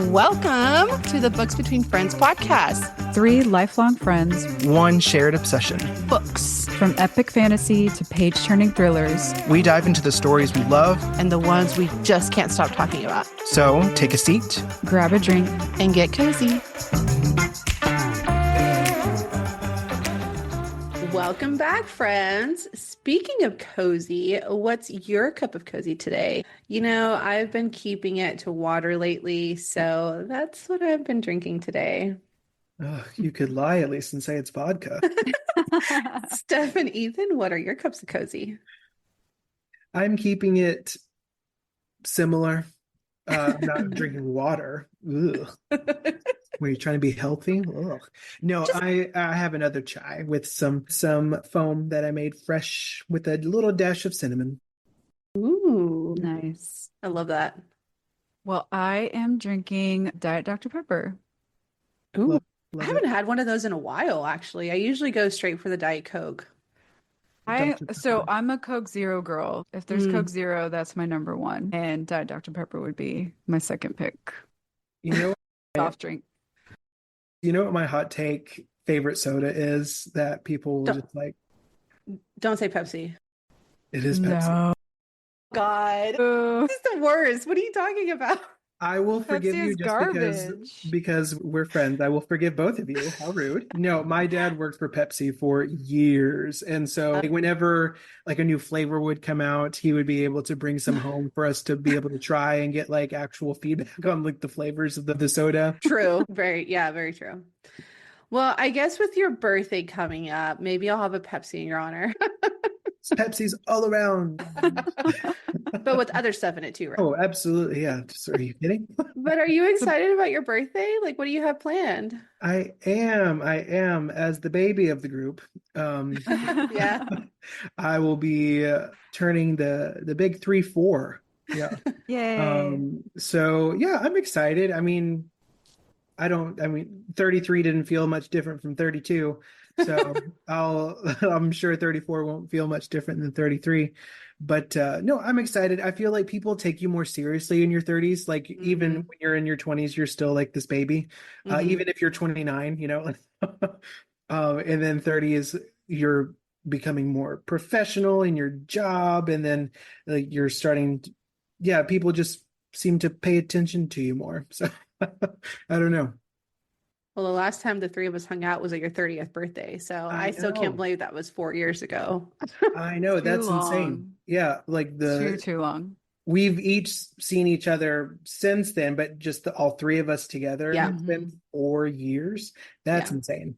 Welcome to the Books Between Friends podcast. 3 lifelong friends, one shared obsession. Books. From epic fantasy to page-turning thrillers. We dive into the stories we love and the ones we just can't stop talking about. So take a seat, grab a drink, and get cozy. Welcome back, friends. Speaking of cozy, what's your cup of cozy today? You know, I've been keeping it to water lately, so that's what I've been drinking today. Oh, you could lie at least and say it's vodka. Stef and Ethan, what are your cups of cozy? I'm keeping it similar. I'm not drinking water. Ugh. Were you trying to be healthy? Ugh. No, I have another chai with some foam that I made fresh with a little dash of cinnamon. Ooh, nice. I love that. Well, I am drinking Diet Dr. Pepper. Ooh, Love I haven't had one of those in a while, actually. I usually go straight for the Diet Coke. So I'm a Coke Zero girl. If there's Coke Zero, that's my number one. And Diet Dr. Pepper would be my second pick. You know, Soft drink. You know what my hot take favorite soda is that people will just like? Don't say Pepsi. It is Pepsi. No. God, this is the worst. What are you talking about? I will forgive Pepsi you is just garbage. because we're friends. I will forgive both of you. How rude. No, my dad worked for Pepsi for years. And so whenever like a new flavor would come out, he would be able to bring some home for us to be able to try and get like actual feedback on like the flavors of the soda. True. Very true. Well, I guess with your birthday coming up, maybe I'll have a Pepsi in your honor. Pepsi's all around. But with other stuff in it too, right? Oh, absolutely. Yeah. Are you kidding? But are you excited about your birthday? Like, what do you have planned? I am as the baby of the group. Yeah. I will be turning the big 3-4. Yeah. Yay. So yeah, I'm excited. I mean, 33 didn't feel much different from 32. So I'm sure 34 won't feel much different than 33. But no, I'm excited. I feel like people take you more seriously in your 30s. Like even when you're in your 20s, you're still like this baby. Even if you're 29, you know. And then 30 is you're becoming more professional in your job, and then like you're starting people just seem to pay attention to you more. So I don't know. Well, the last time the three of us hung out was at your 30th birthday. So I still can't believe that was 4 years ago. I know, that's insane. Yeah, like too long. We've each seen each other since then, but just all three of us together. Yeah. It's been 4 years. That's insane.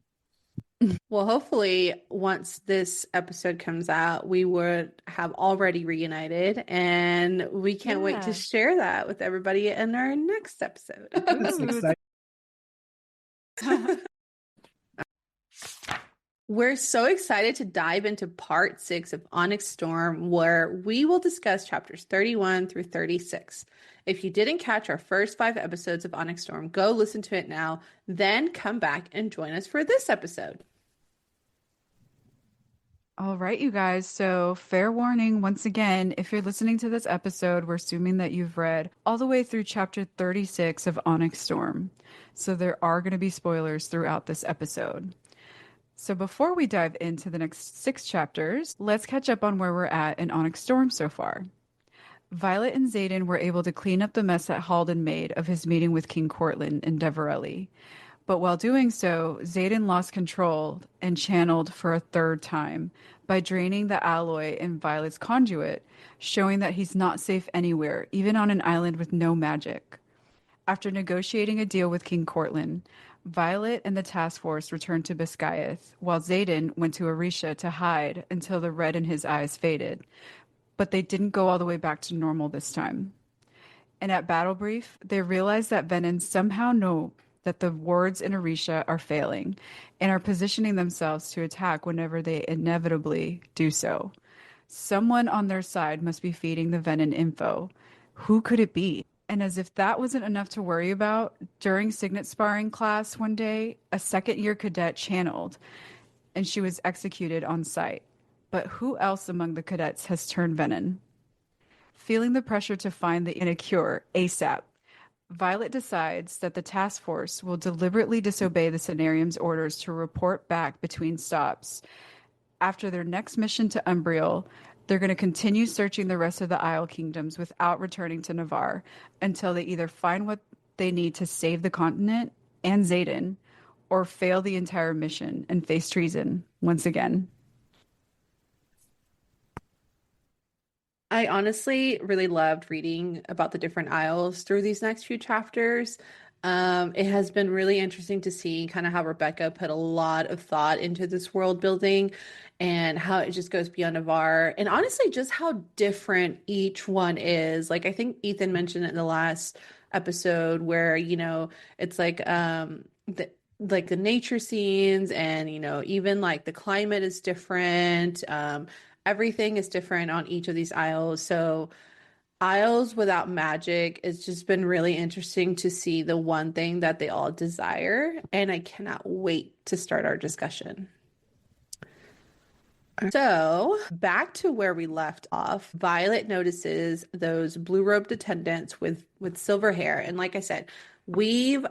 Well, hopefully once this episode comes out, we would have already reunited, and we can't wait to share that with everybody in our next episode. That's exciting. We're so excited to dive into part 6 of Onyx Storm, where we will discuss chapters 31 through 36. If you didn't catch our first 5 episodes of Onyx Storm, go listen to it now, then come back and join us for this episode. All right, you guys. So fair warning, once again, if you're listening to this episode, we're assuming that you've read all the way through chapter 36 of Onyx Storm. So there are going to be spoilers throughout this episode. So before we dive into the next 6 chapters, let's catch up on where we're at in Onyx Storm so far. Violet and Xaden were able to clean up the mess that Halden made of his meeting with King Cortland and Deverelli. But while doing so, Xaden lost control and channeled for a 3rd time by draining the alloy in Violet's conduit, showing that he's not safe anywhere, even on an island with no magic. After negotiating a deal with King Cortland, Violet and the task force returned to Biscayeth, while Xaden went to Orisha to hide until the red in his eyes faded. But they didn't go all the way back to normal this time. And at Battle Brief, they realized that Venin somehow know that the wards in Orisha are failing and are positioning themselves to attack whenever they inevitably do so. Someone on their side must be feeding the Venin info. Who could it be? And as if that wasn't enough to worry about, during Signet sparring class one day, a second-year cadet channeled, and she was executed on sight. But who else among the cadets has turned Venin? Feeling the pressure to find the cure ASAP, Violet decides that the task force will deliberately disobey the Cenarium's orders to report back between stops. After their next mission to Umbriel, they're going to continue searching the rest of the Isle Kingdoms without returning to Navarre until they either find what they need to save the continent and Xaden, or fail the entire mission and face treason once again. I honestly really loved reading about the different isles through these next few chapters. It has been really interesting to see kind of how Rebecca put a lot of thought into this world building and how it just goes beyond Navarre. And honestly, just how different each one is. Like, I think Ethan mentioned it in the last episode where, it's like the nature scenes and, even like the climate is different. Everything is different on each of these isles. So Isles without magic, it's just been really interesting to see the one thing that they all desire, and I cannot wait to start our discussion. So, back to where we left off, Violet notices those blue-robed attendants with silver hair, and like I said, we've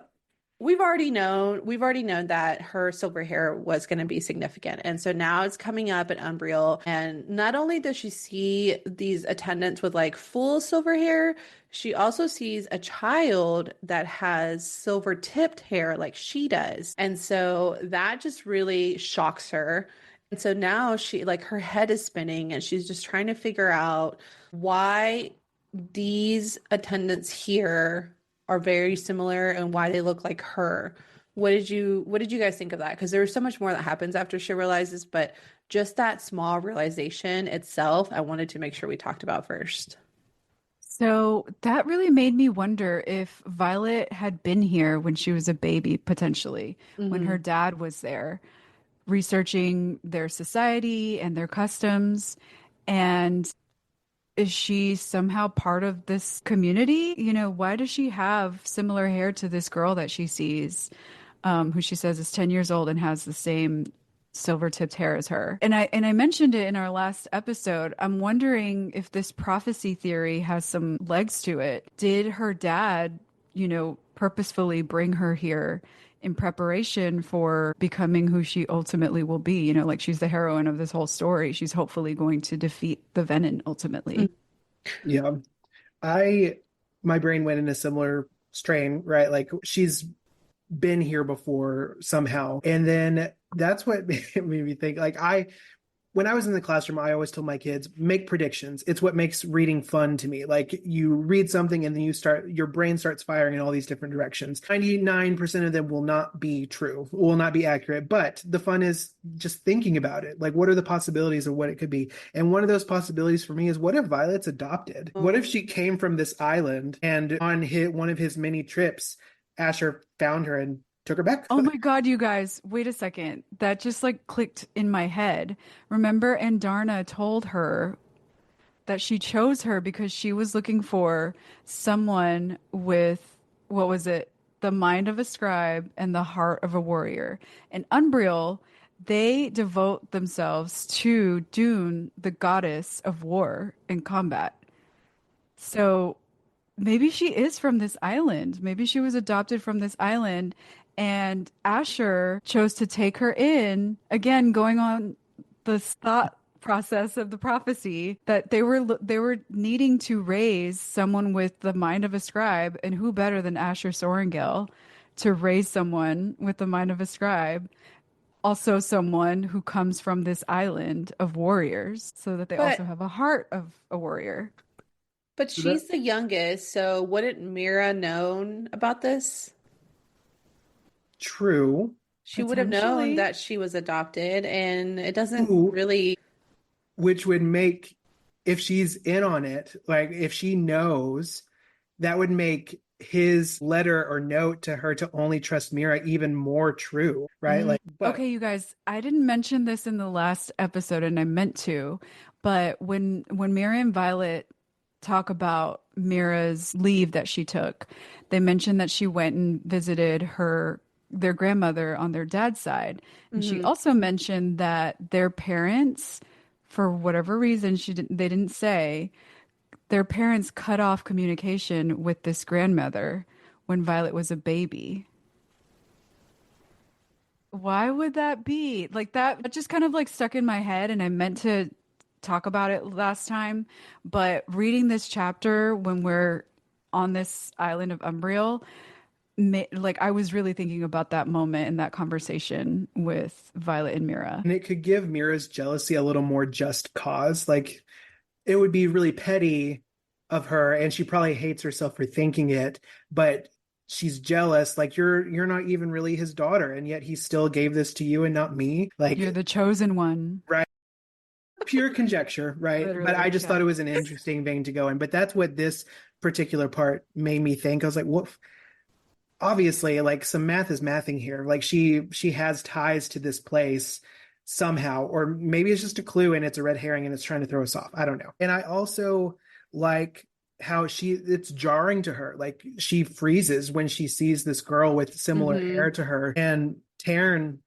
already known that her silver hair was going to be significant. And so now it's coming up at Umbriel. And not only does she see these attendants with like full silver hair, she also sees a child that has silver tipped hair like she does. And so that just really shocks her. And so now she, like, her head is spinning and she's just trying to figure out why these attendants here are very similar and why they look like her. What did you guys think of that? Because there's so much more that happens after she realizes, but just that small realization itself, I wanted to make sure we talked about first. So that really made me wonder if Violet had been here when she was a baby, potentially, when her dad was there, researching their society and their customs. And is she somehow part of this community? Why does she have similar hair to this girl that she sees, who she says is 10 years old and has the same silver tipped hair as her? And I mentioned it in our last episode. I'm wondering if this prophecy theory has some legs to it. Did her dad, purposefully bring her here in preparation for becoming who she ultimately will be? Like, she's the heroine of this whole story. She's hopefully going to defeat the Venom ultimately. Yeah. My brain went in a similar strain, right? Like, she's been here before somehow. And then that's what made me think, like, when I was in the classroom, I always told my kids, make predictions. It's what makes reading fun to me. Like, you read something and then your brain starts firing in all these different directions. 99% of them will not be true, will not be accurate. But the fun is just thinking about it. Like, what are the possibilities of what it could be? And one of those possibilities for me is, what if Violet's adopted? What if she came from this island and on one of his many trips, Asher found her and took her back? Oh my God, you guys, wait a second. That just like clicked in my head. Remember, Andarna told her that she chose her because she was looking for someone with, what was it? The mind of a scribe and the heart of a warrior. And Umbriel, they devote themselves to Dune, the goddess of war and combat. So maybe she is from this island. Maybe she was adopted from this island, and Asher chose to take her in, again, going on the thought process of the prophecy that they were needing to raise someone with the mind of a scribe, and who better than Asher Sorengel to raise someone with the mind of a scribe, also someone who comes from this island of warriors, so that they also have a heart of a warrior. But she's the youngest, so wouldn't Mira known about this? True. She would have known that she was adopted, and it doesn't really. Which would make, if she's in on it, like if she knows, that would make his letter or note to her to only trust Mira even more true, right? Like, okay, you guys, I didn't mention this in the last episode, and I meant to, but when Mira and Violet talk about Mira's leave that she took, they mentioned that she went and visited their grandmother on their dad's side. And she also mentioned that their parents, for whatever reason they didn't say, their parents cut off communication with this grandmother when Violet was a baby. Why would that be? Like that just kind of like stuck in my head and I meant to talk about it last time, but reading this chapter when we're on this island of Umbriel, like I was really thinking about that moment and that conversation with Violet and Mira. And it could give Mira's jealousy a little more just cause. Like it would be really petty of her, and she probably hates herself for thinking it, but she's jealous. Like you're not even really his daughter, and yet he still gave this to you and not me. Like You're the chosen one. right. Pure conjecture, right? But Literally, I just yeah. thought it was an interesting vein to go in. But that's what this particular part made me think. I was like, what? Obviously, like some math is mathing here. Like she has ties to this place somehow, or maybe it's just a clue and it's a red herring and it's trying to throw us off. I don't know. And I also like how it's jarring to her. Like she freezes when she sees this girl with similar hair to her, and Taryn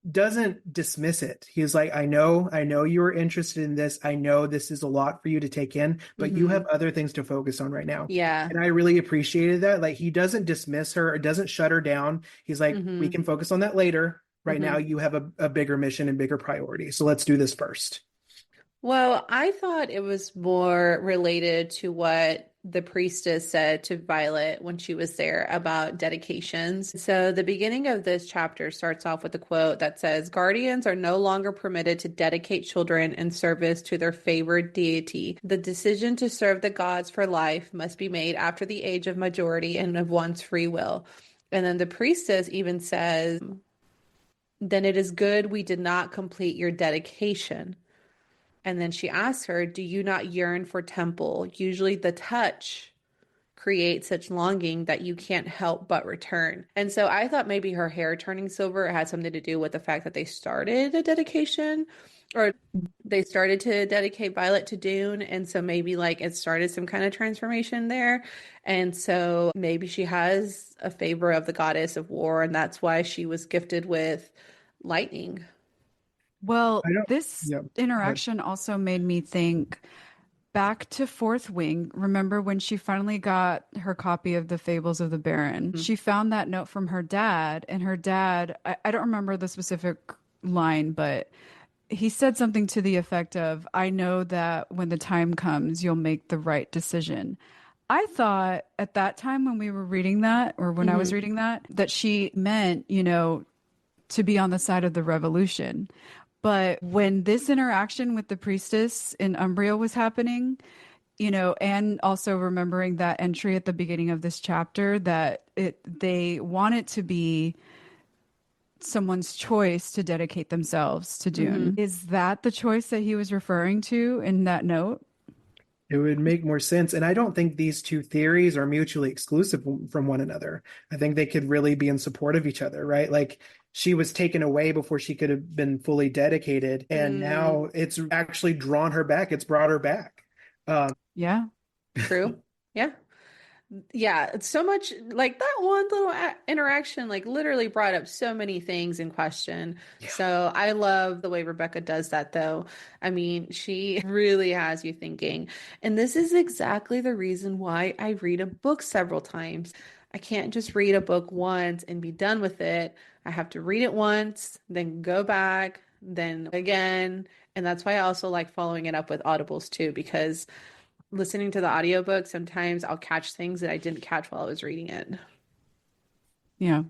doesn't dismiss it. He's like, I know you are interested in this. I know this is a lot for you to take in, but you have other things to focus on right now. Yeah. And I really appreciated that. Like he doesn't dismiss her or doesn't shut her down. He's like, we can focus on that later. Right now you have a bigger mission and bigger priority. So let's do this first. Well, I thought it was more related to what the priestess said to Violet when she was there about dedications. So the beginning of this chapter starts off with a quote that says, "Guardians are no longer permitted to dedicate children in service to their favored deity. The decision to serve the gods for life must be made after the age of majority and of one's free will." And then the priestess even says, "Then it is good we did not complete your dedication." And then she asks her, "Do you not yearn for temple? Usually the touch creates such longing that you can't help but return." And so I thought maybe her hair turning silver had something to do with the fact that they started a dedication, or they started to dedicate Violet to Dune. And so maybe like it started some kind of transformation there. And so maybe she has a favor of the goddess of war, and that's why she was gifted with lightning. Well, I don't, this yeah. interaction also made me think back to Fourth Wing. Remember when she finally got her copy of the Fables of the Baron? She found that note from her dad, and her dad, I don't remember the specific line, but he said something to the effect of, "I know that when the time comes, you'll make the right decision." I thought at that time when we were reading that, or when I was reading that she meant, to be on the side of the revolution. But when this interaction with the priestess in Umbriel was happening, and also remembering that entry at the beginning of this chapter that they want it to be someone's choice to dedicate themselves to Dune. Is that the choice that he was referring to in that note? It would make more sense. And I don't think these two theories are mutually exclusive from one another. I think they could really be in support of each other, right? Like she was taken away before she could have been fully dedicated. And now it's actually drawn her back. It's brought her back. Yeah. True. Yeah. Yeah, it's so much like that one little interaction, like literally brought up so many things in question. Yeah. So I love the way Rebecca does that, though. I mean, she really has you thinking. And this is exactly the reason why I read a book several times. I can't just read a book once and be done with it. I have to read it once, then go back, then again. And that's why I also like following it up with audibles too, because listening to the audiobook, sometimes I'll catch things that I didn't catch while I was reading it. Yeah.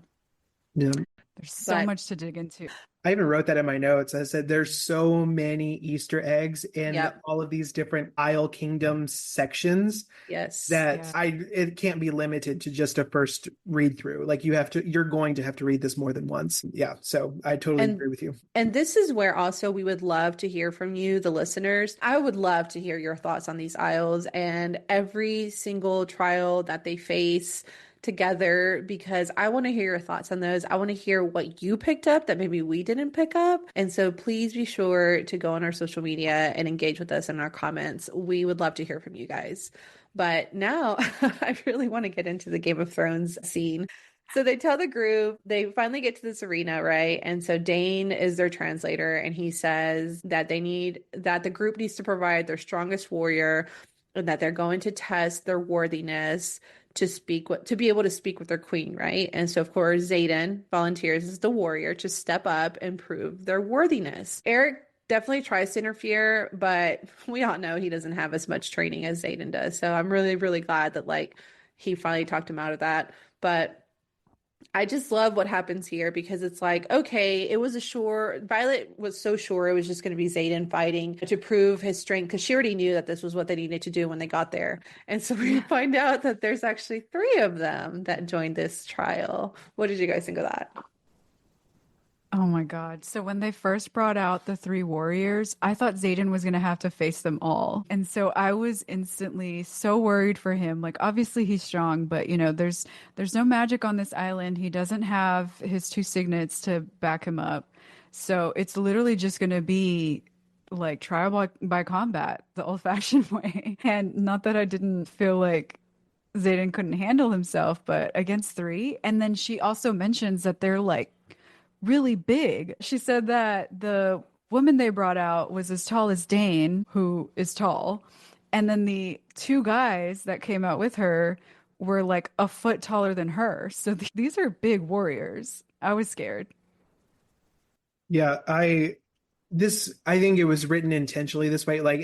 Yeah. There's so much to dig into. I even wrote that in my notes. I said there's so many Easter eggs in all of these different Isle Kingdom sections. Yes. That it can't be limited to just a first read through. Like you're going to have to read this more than once. Yeah. So I totally agree with you. And this is where also we would love to hear from you, the listeners. I would love to hear your thoughts on these Isles and every single trial that they face together, because I want to hear your thoughts on those. I want to hear what you picked up that maybe we didn't pick up. And so please be sure to go on our social media and engage with us in our comments. We would love to hear from you guys. But now I really want to get into the Game of Thrones scene. So they tell the group, they finally get to this arena, right? And so Dane is their translator, and he says that the group needs to provide their strongest warrior, and that they're going to test their worthiness to be able to speak with their queen, right? And so of course Xaden volunteers as the warrior to step up and prove their worthiness. Eric definitely tries to interfere, but we all know he doesn't have as much training as Xaden does. So I'm really, really glad that like he finally talked him out of that. But I just love what happens here because it's like, okay, it was a sure, Violet was so sure it was just going to be Xaden fighting to prove his strength because she already knew that this was what they needed to do when they got there. And so we find out that there's actually three of them that joined this trial. What did you guys think of that? Oh my God. So when they first brought out the three warriors, I thought Xaden was going to have to face them all. And so I was instantly so worried for him. Like obviously he's strong, but there's no magic on this island. He doesn't have his two signets to back him up. So it's literally just going to be like trial by combat, the old-fashioned way. And not that I didn't feel like Xaden couldn't handle himself, but against three. And then she also mentions that they're like really big. She said that the woman they brought out was as tall as Dane, who is tall. And then the two guys that came out with her were like a foot taller than her. So these are big warriors. I was scared. Yeah, I think it was written intentionally this way. Like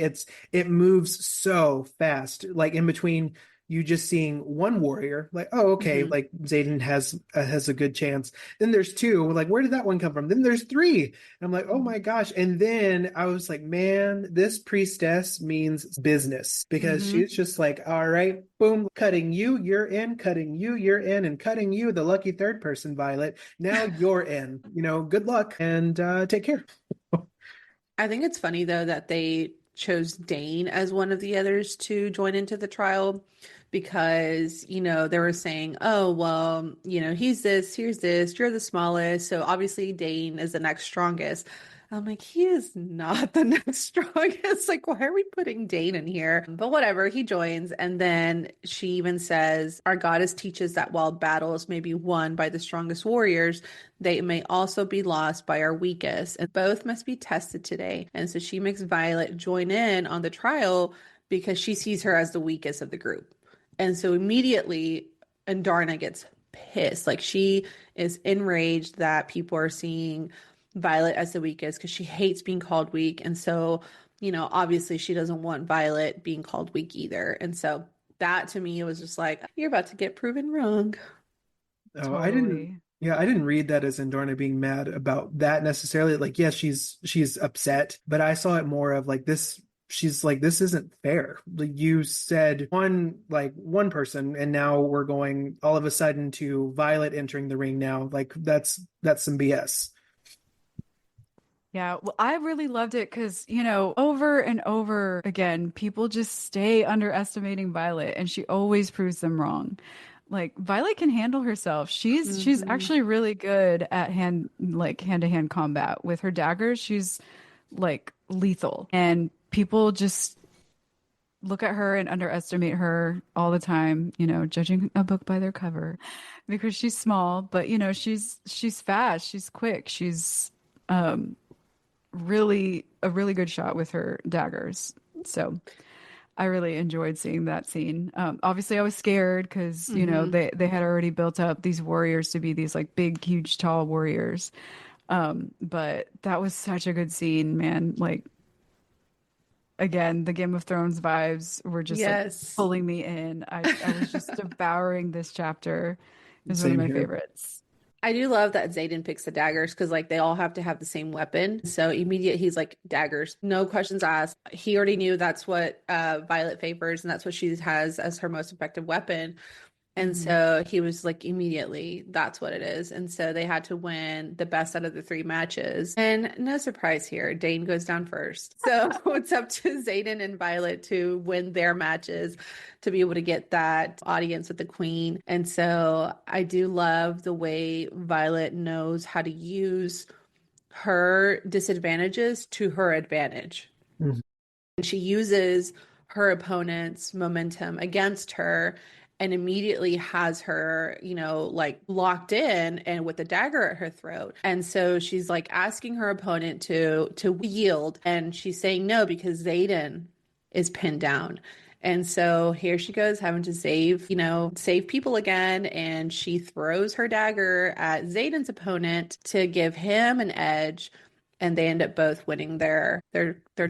it moves so fast. Like in between you just seeing one warrior, like, oh, okay, like Xaden has a good chance. Then there's two, like, where did that one come from? Then there's three. And I'm like, oh my gosh. And then I was like, man, this priestess means business because she's just like, all right, boom, cutting you, you're in, cutting you, you're in, and cutting you, the lucky third person, Violet. Now you're in. Good luck and take care. I think it's funny though that they chose Dane as one of the others to join into the trial because, they were saying, oh, well, he's this, here's this, you're the smallest. So obviously Dane is the next strongest. I'm like, he is not the next strongest. Like, why are we putting Dane in here? But whatever, he joins. And then she even says, our goddess teaches that while battles may be won by the strongest warriors, they may also be lost by our weakest. And both must be tested today. And so she makes Violet join in on the trial because she sees her as the weakest of the group. And so immediately, Andarna gets pissed. Like, she is enraged that people are seeing Violet as the weakest because she hates being called weak. And so, obviously she doesn't want Violet being called weak either. And so that to me was just like, you're about to get proven wrong. Oh, Totally. I didn't read that as Endorna being mad about that necessarily. Like, yes, she's upset, but I saw it more of like this. She's like, this isn't fair. Like, you said one person, and now we're going all of a sudden to Violet entering the ring now. Like, that's some BS. Yeah, well, I really loved it because, over and over again, people just stay underestimating Violet and she always proves them wrong. Like Violet can handle herself. She's actually really good at hand-to-hand combat. With her daggers, she's like lethal. And people just look at her and underestimate her all the time, judging a book by their cover because she's small, but she's fast, she's quick, she's really a really good shot with her daggers. So I really enjoyed seeing that scene. Obviously, I was scared because they had already built up these warriors to be these like big, huge, tall warriors. But that was such a good scene, man. Like again, the Game of Thrones vibes were just like pulling me in. I was just devouring this chapter. It was one of my favorites. I do love that Xaden picks the daggers because like they all have to have the same weapon. So immediate he's like daggers, no questions asked. He already knew that's what Violet favors and that's what she has as her most effective weapon. And so he was like, immediately, that's what it is. And so they had to win the best out of the three matches. And no surprise here, Dane goes down first. So it's up to Xaden and Violet to win their matches to be able to get that audience with the queen. And so I do love the way Violet knows how to use her disadvantages to her advantage. And she uses her opponent's momentum against her and immediately has her, like locked in and with a dagger at her throat. And so she's like asking her opponent to yield. And she's saying no because Xaden is pinned down. And so here she goes having to save people again. And she throws her dagger at Zayden's opponent to give him an edge. And they end up both winning their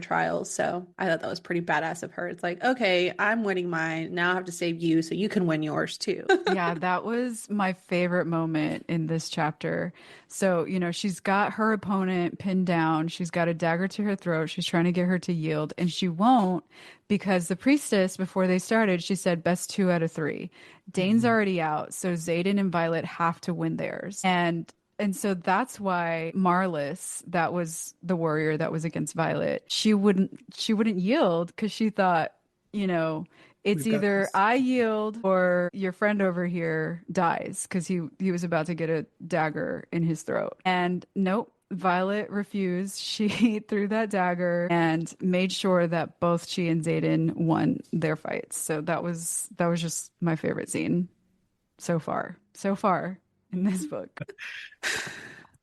trials. So I thought that was pretty badass of her. It's like, okay, I'm winning mine. Now I have to save you so you can win yours too. Yeah, that was my favorite moment in this chapter. So, she's got her opponent pinned down. She's got a dagger to her throat. She's trying to get her to yield, and she won't because the priestess, before they started, she said best 2 out of 3. Dane's already out, so Xaden and Violet have to win theirs. And so that's why Marlis, that was the warrior that was against Violet, she wouldn't yield because she thought, it's We've got either this. I yield or your friend over here dies because he was about to get a dagger in his throat. And nope, Violet refused. She threw that dagger and made sure that both she and Xaden won their fights. So that was just my favorite scene so far in this book.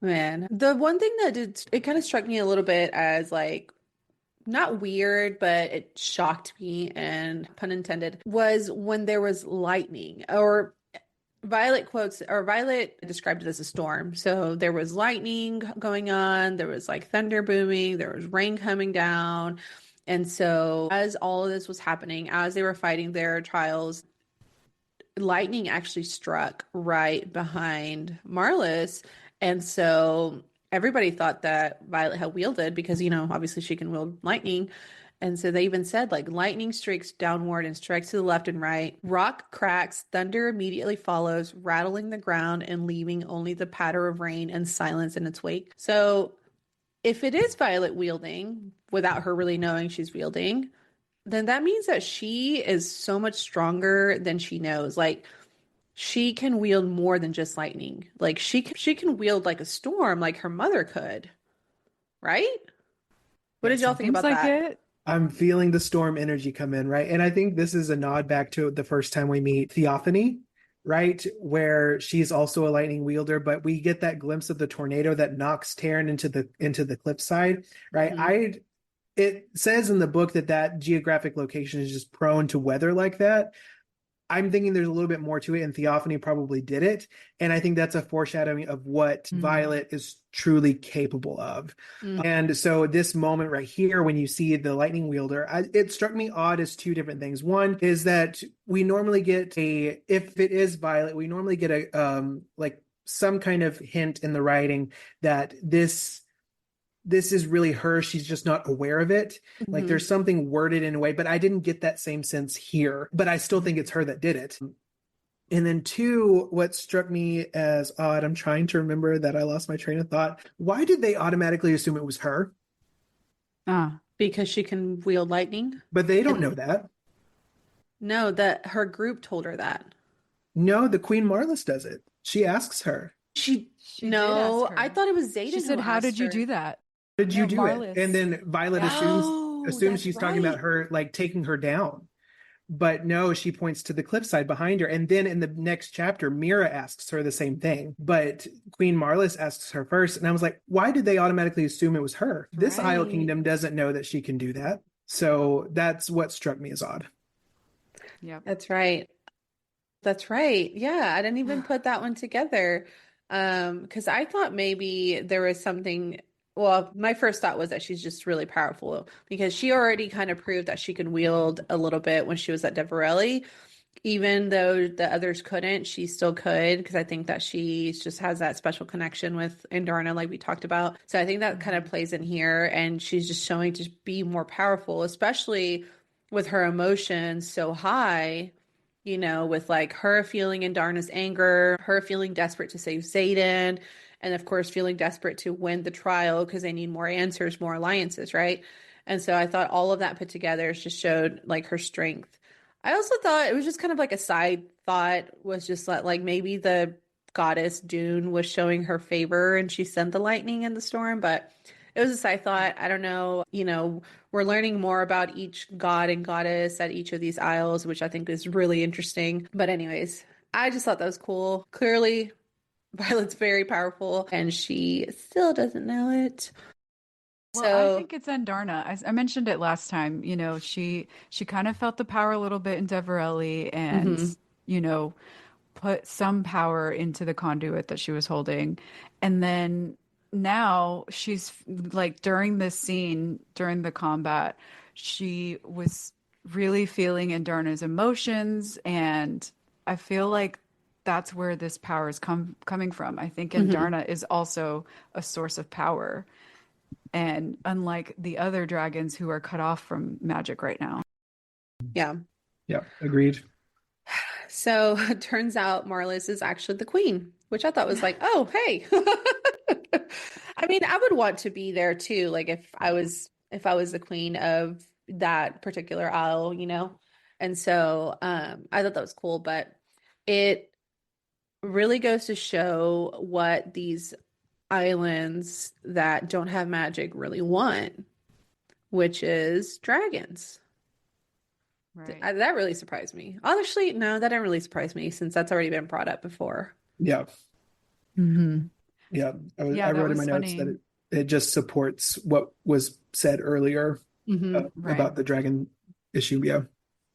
Man, the one thing that it kind of struck me a little bit as like not weird, but it shocked me, and pun intended, was when there was lightning, or Violet described it as a storm. So there was lightning going on, there was like thunder booming, there was rain coming down. And so as all of this was happening, as they were fighting their trials, lightning actually struck right behind Marlis. And so everybody thought that Violet had wielded because, obviously she can wield lightning. And so they even said, like, lightning streaks downward and strikes to the left and right. Rock cracks, thunder immediately follows, rattling the ground and leaving only the patter of rain and silence in its wake. So if it is Violet wielding without her really knowing she's wielding, then that means that she is so much stronger than she knows. Like, she can wield more than just lightning. Like, she can wield like a storm, like her mother could, right? What did y'all think Seems about like that? it. I'm feeling the storm energy come in, right? And I think this is a nod back to the first time we meet Theophany, right? Where she's also a lightning wielder, but we get that glimpse of the tornado that knocks Taryn into the cliffside, right? Mhm. It says in the book that geographic location is just prone to weather like that. I'm thinking there's a little bit more to it, and Theophany probably did it. And I think that's a foreshadowing of what Violet is truly capable of. Mhm. And so this moment right here, when you see the lightning wielder, it struck me odd as 2 different things. One is that we normally get if it is Violet, we normally get like some kind of hint in the writing that this is really her. She's just not aware of it. Like, Mhm. there's something worded in a way, but I didn't get that same sense here. But I still think it's her that did it. And then 2, what struck me as odd, I'm trying to remember that I lost my train of thought. Why did they automatically assume it was her? Because she can wield lightning. But they don't And know that. no, that her group told her that. No, the Queen Marlis does it. She asks her, She did ask her. I thought it was Xaden She said, who "How did asked you her. do that?" "How did you No, do it?" And Marlis. then Violet Oh, assumes that's she's talking about right. her, like, taking her down. But no, she points to the cliffside behind her. And then in the next chapter, Mira asks her the same thing. But Queen Marlis asks her first. And I was like, why did they automatically assume it was her? This Isle Right. Kingdom doesn't know that she can do that. So that's what struck me as odd. Yep. That's right. That's right. Yeah, I didn't even put that one together. Because I thought maybe there was something. Well, my first thought was that she's just really powerful because she already kind of proved that she can wield a little bit when she was at Devarelli. Even though the others couldn't, she still could because I think that she just has that special connection with Indarna, like we talked about. So I think that kind of plays in here, and she's just showing to be more powerful, especially with her emotions so high, with like her feeling Indarna's anger, her feeling desperate to save Xaden, and of course feeling desperate to win the trial because they need more answers, more alliances, right? And so I thought all of that put together just showed like her strength. I also thought it was just kind of like a side thought was just like maybe the goddess Dune was showing her favor and she sent the lightning and the storm, but it was a side thought. I don't know. We're learning more about each god and goddess at each of these isles, which I think is really interesting. But anyways, I just thought that was cool. Clearly, Violet's very powerful and she still doesn't know it. Well, I So, think it's Andarna. I mentioned it last time. She kind of felt the power a little bit in Deverelli and, mhm, you know, put some power into the conduit that she was holding. And then now she's like during this scene, during the combat, she was really feeling Andarna's emotions. And I feel like that's where this power is coming from. I think mhm. Andarna is also a source of power. And unlike the other dragons who are cut off from magic right now. Yeah. Yeah, agreed. So it turns out Marlis is actually the queen, which I thought was like, oh, hey. I mean, I would want to be there too, like if I was the queen of that particular isle, you know. And so I thought that was cool, but it really goes to show what these islands that don't have magic really want, which is dragons. Right. That really surprised me. Honestly, no, that didn't really surprise me since that's already been brought up before. Yeah. Hmm. Yeah. I Yeah, that wrote in my was notes that funny. it just supports what was said earlier Right. about the dragon issue. Yeah.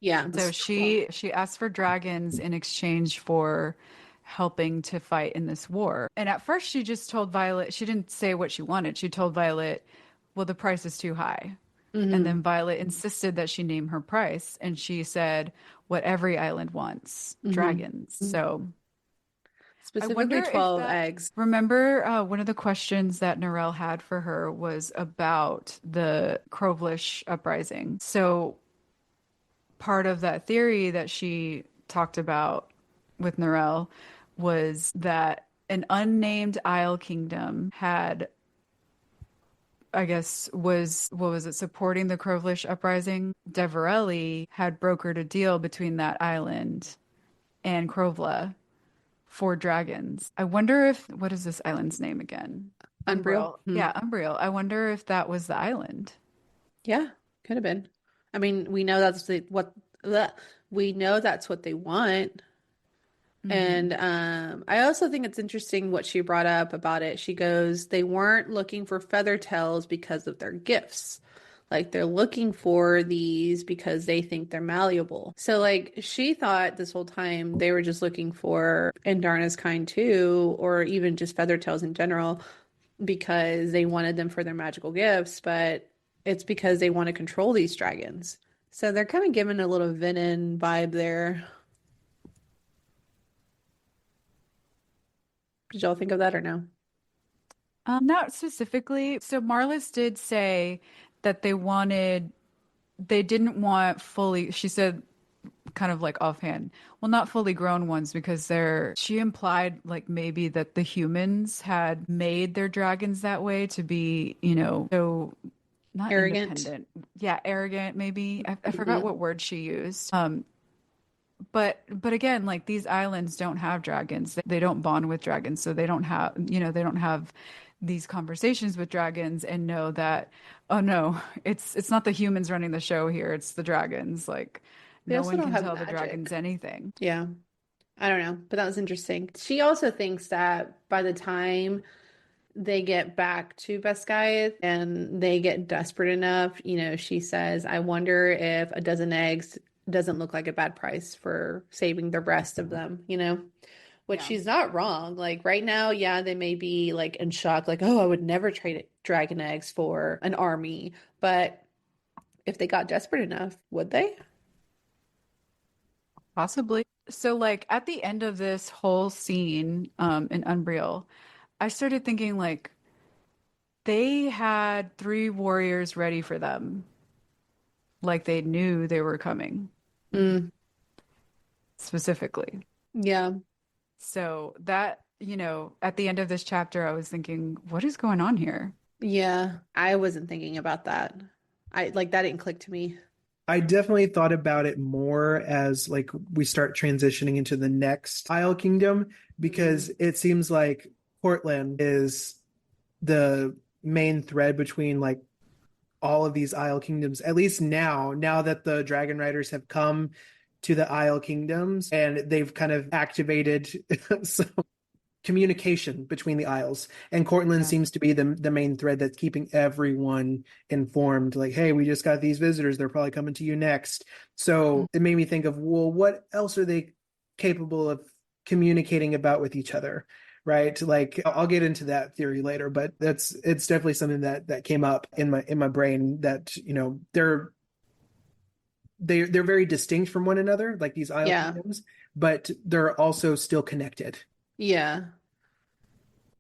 Yeah, So that's cool. she asked for dragons in exchange for helping to fight in this war. And at first she just told Violet, she didn't say what she wanted. She told Violet, well, the price is too high. And Hmm. then Violet insisted that she name her price. And she said, what every island wants, Hmm. dragons. So I Specifically wonder if 12 that. eggs. Remember, one of the questions that Narelle had for her was about the Crovelish uprising. So part of that theory that she talked about with Narelle was that an unnamed Isle kingdom had, I guess, was what was it, supporting the Crovelish uprising? Deverelli had brokered a deal between that island and Krovla for dragons. I wonder if, what is this island's name again? Unreal. Umbriel. Hmm. Yeah, Umbriel. I wonder if that was the island. Yeah, could have been. I mean, we know that's bleh. We know that's what they want. Hmm. And I also think it's interesting what she brought up about it. She goes, they weren't looking for feather tails because of their gifts. Like they're looking for these because they think they're malleable. So like she thought this whole time they were just looking for Indarna's kind too, or even just feather tails in general, because they wanted them for their magical gifts, but it's because they want to control these dragons. So they're kind of giving a little Venom vibe there. Did y'all think of that or no? Not specifically. So Marlis did say that they didn't want fully, she said kind of like offhand, well, not fully grown ones because she implied like maybe that the humans had made their dragons that way to be, so not Arrogant. independent. Yeah, arrogant maybe. I forgot Hmm. what word she used. But again, like these islands don't have dragons. They don't bond with dragons, so they don't have these conversations with dragons and know that, oh no, it's not the humans running the show here, it's the dragons. Like They no also one don't can have tell the dragons magic. anything. Yeah. I don't know, but that was interesting. She also thinks that by the time they get back to Beskayeth and they get desperate enough, she says, I wonder if a dozen eggs doesn't look like a bad price for saving the rest of them. Which Yeah. she's not wrong. Like right now, yeah, they may be like in shock, like, oh, I would never trade dragon eggs for an army. But if they got desperate enough, would they? Possibly. So like at the end of this whole scene in Unreal, I started thinking like they had three warriors ready for them. Like they knew they were coming Mm, specifically. yeah. So that, at the end of this chapter, I was thinking, what is going on here? Yeah. I wasn't thinking about that. I like that didn't click to me. I definitely thought about it more as like we start transitioning into the next Isle Kingdom Hmm. because it seems like Portland is the main thread between like all of these Isle Kingdoms, at least now that the Dragon Riders have come to the Isle Kingdoms and they've kind of activated some communication between the Isles, and Cortland seems to be the main thread that's keeping everyone informed. Like, hey, we just got these visitors; they're probably coming to you next. So it made me think of, well, what else are they capable of communicating about with each other? Right? Like, I'll get into that theory later, but it's definitely something that came up in my brain, that they're very distinct from one another, like these Isle kingdoms, but they're also still connected. Yeah.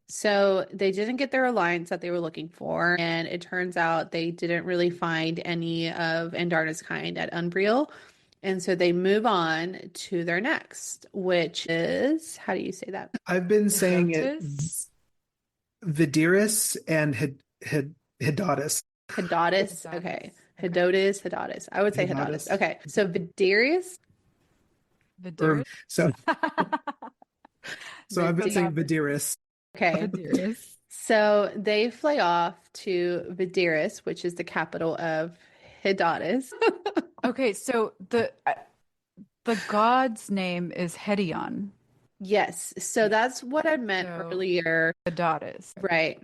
So they didn't get their alliance that they were looking for, and it turns out they didn't really find any of Andarna's kind at Umbriel. And so they move on to their next, which is, how do you say that? I've been saying it Hedotus? Vidiris and Hedotus. Hedotus. Okay. Hedotus, Hedotus. I would say Hedotus. Hedotus. Okay. So Vidarius. Vidiris? So I've been saying Vidiris. Okay. Vidiris. So they fly off to Vidiris, which is the capital of Hedotus. Okay, so the god's name is Hedion. Yes. So that's what I meant earlier. Hedotus. Right.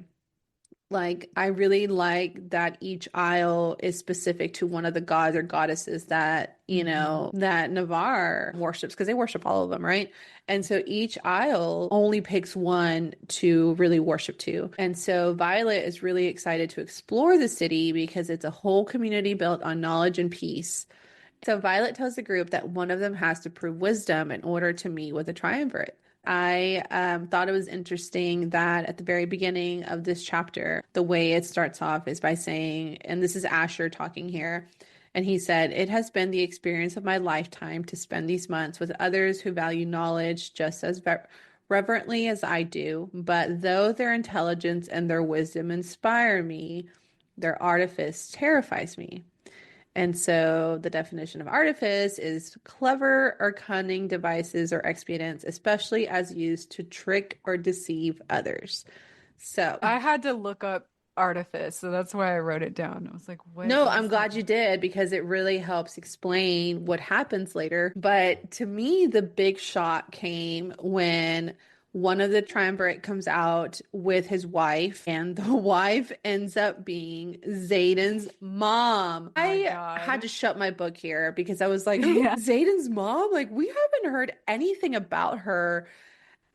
Like, I really like that each isle is specific to one of the gods or goddesses that, that Navarre worships, because they worship all of them, right? And so each isle only picks one to really worship to. And so Violet is really excited to explore the city because it's a whole community built on knowledge and peace. So Violet tells the group that one of them has to prove wisdom in order to meet with the triumvirate. I thought it was interesting that at the very beginning of this chapter, the way it starts off is by saying, and this is Asher talking here, and he said, "It has been the experience of my lifetime to spend these months with others who value knowledge just as reverently as I do, but though their intelligence and their wisdom inspire me, their artifice terrifies me." And so the definition of artifice is clever or cunning devices or expedients, especially as used to trick or deceive others. So I had to look up artifice, so that's why I wrote it down. I was like, what? no, I'm glad you did, because it really helps explain what happens later. But to me, the big shock came when one of the triumvirate comes out with his wife, and the wife ends up being Xaden's mom. I had to shut my book here because I was like, Xaden's mom? Like, we haven't heard anything about her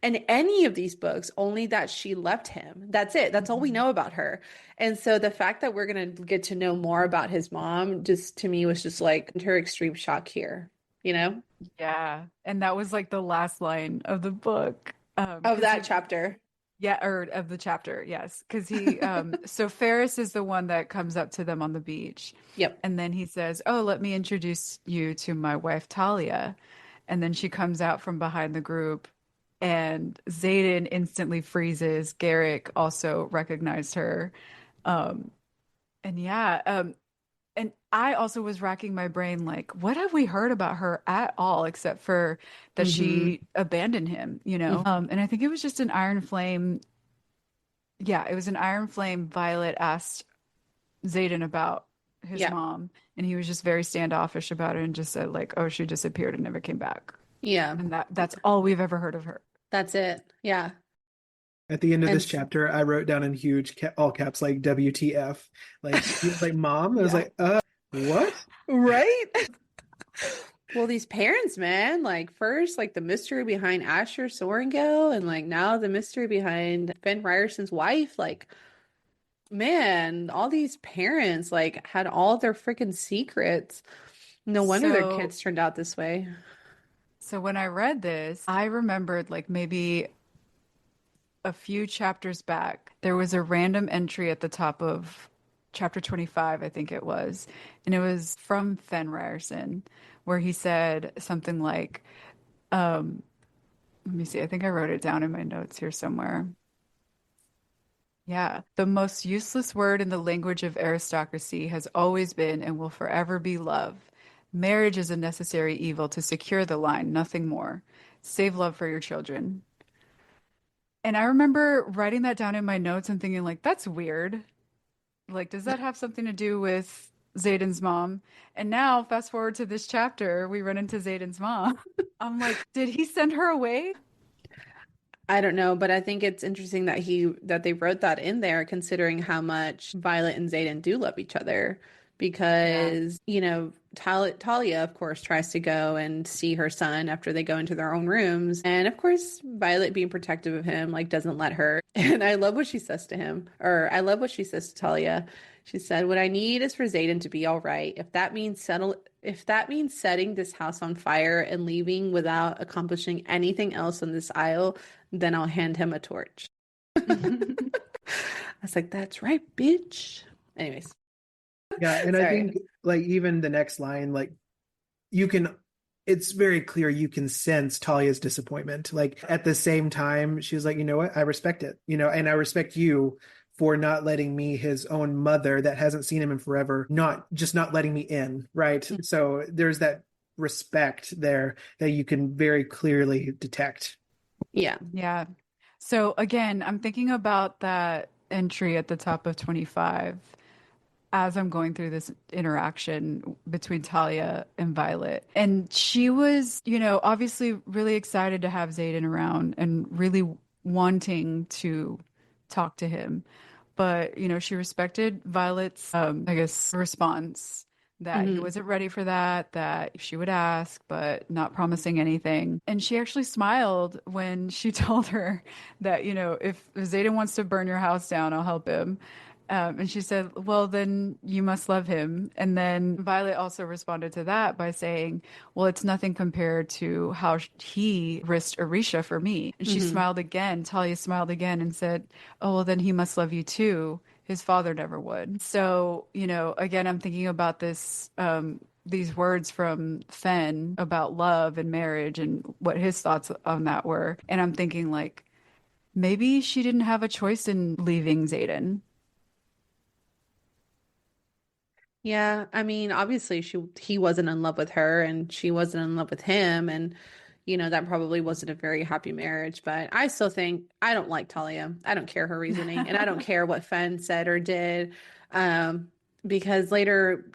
in any of these books, only that she left him. That's it. That's all we know about her. And so the fact that we're going to get to know more about his mom, just to me was just like her extreme shock here, Yeah. And that was like the last line of the book. Of that chapter. Yeah, or of the chapter, yes. Because he, so Ferris is the one that comes up to them on the beach. Yep. And then he says, "Oh, let me introduce you to my wife, Talia." And then she comes out from behind the group, and Xaden instantly freezes. Garrick also recognized her. And I also was racking my brain, like, what have we heard about her at all, except for that she abandoned him, And I think it was just an iron flame. Yeah, it was an iron flame. Violet asked Xaden about his mom, and he was just very standoffish about it and just said, like, oh, she disappeared and never came back. Yeah. And that's all we've ever heard of her. That's it. Yeah. At the end of this chapter, I wrote down in huge all caps, like, WTF. Like, he was like, "Mom?" I was like, what? Right? Well, these parents, man, like, first, like, the mystery behind Asher Sorrengail, and like now the mystery behind Fenn Ryerson's wife. Like, man, all these parents like had all their freaking secrets. No wonder their kids turned out this way. So when I read this, I remembered, like, maybe a few chapters back, there was a random entry at the top of chapter 25, I think it was. And it was from Fenn Ryerson, where he said something like, let me see, I think I wrote it down in my notes here somewhere. Yeah. "The most useless word in the language of aristocracy has always been and will forever be love. Marriage is a necessary evil to secure the line, nothing more. Save love for your children." And I remember writing that down in my notes and thinking, like, that's weird. Like, does that have something to do with Xaden's mom? And now, fast forward to this chapter, we run into Xaden's mom. I'm like, did he send her away? I don't know, but I think it's interesting that they wrote that in there, considering how much Violet and Xaden do love each other. Yeah. Because, Talia, of course, tries to go and see her son after they go into their own rooms. And of course, Violet, being protective of him, like doesn't let her. And I love what she says to him, or I love what she says to Talia. She said, "What I need is for Xaden to be all right. If that means setting this house on fire and leaving without accomplishing anything else on this isle, then I'll hand him a torch." I was like, "That's right, bitch." Anyways, Yeah, and I sorry. think like even the next line, like you can it's very clear you can sense Talia's disappointment. Like at the same time, she was like, you know what? I respect it, and I respect you for not letting me, his own mother that hasn't seen him in forever, not letting me in, right? So there's that respect there that you can very clearly detect. Yeah. Yeah. So again, I'm thinking about that entry at the top of 25 as I'm going through this interaction between Talia and Violet. And she was, obviously really excited to have Xaden around and really wanting to talk to him. But, she respected Violet's, I guess, response that he Hmm. wasn't ready for that she would ask, but not promising anything. And she actually smiled when she told her that, if Xaden wants to burn your house down, I'll help him. And she said, well, then you must love him. And then Violet also responded to that by saying, well, it's nothing compared to how he risked Orisha for me. And she Hmm. smiled again. Talia smiled again and said, oh, well, then he must love you too. His father never would. So, again, I'm thinking about these words from Fen about love and marriage and what his thoughts on that were. And I'm thinking, like, maybe she didn't have a choice in leaving Xaden. Yeah, I mean, obviously he wasn't in love with her and she wasn't in love with him, and that probably wasn't a very happy marriage, but I still think I don't like Talia. I don't care her reasoning, and I don't care what Fen said or did. Um because later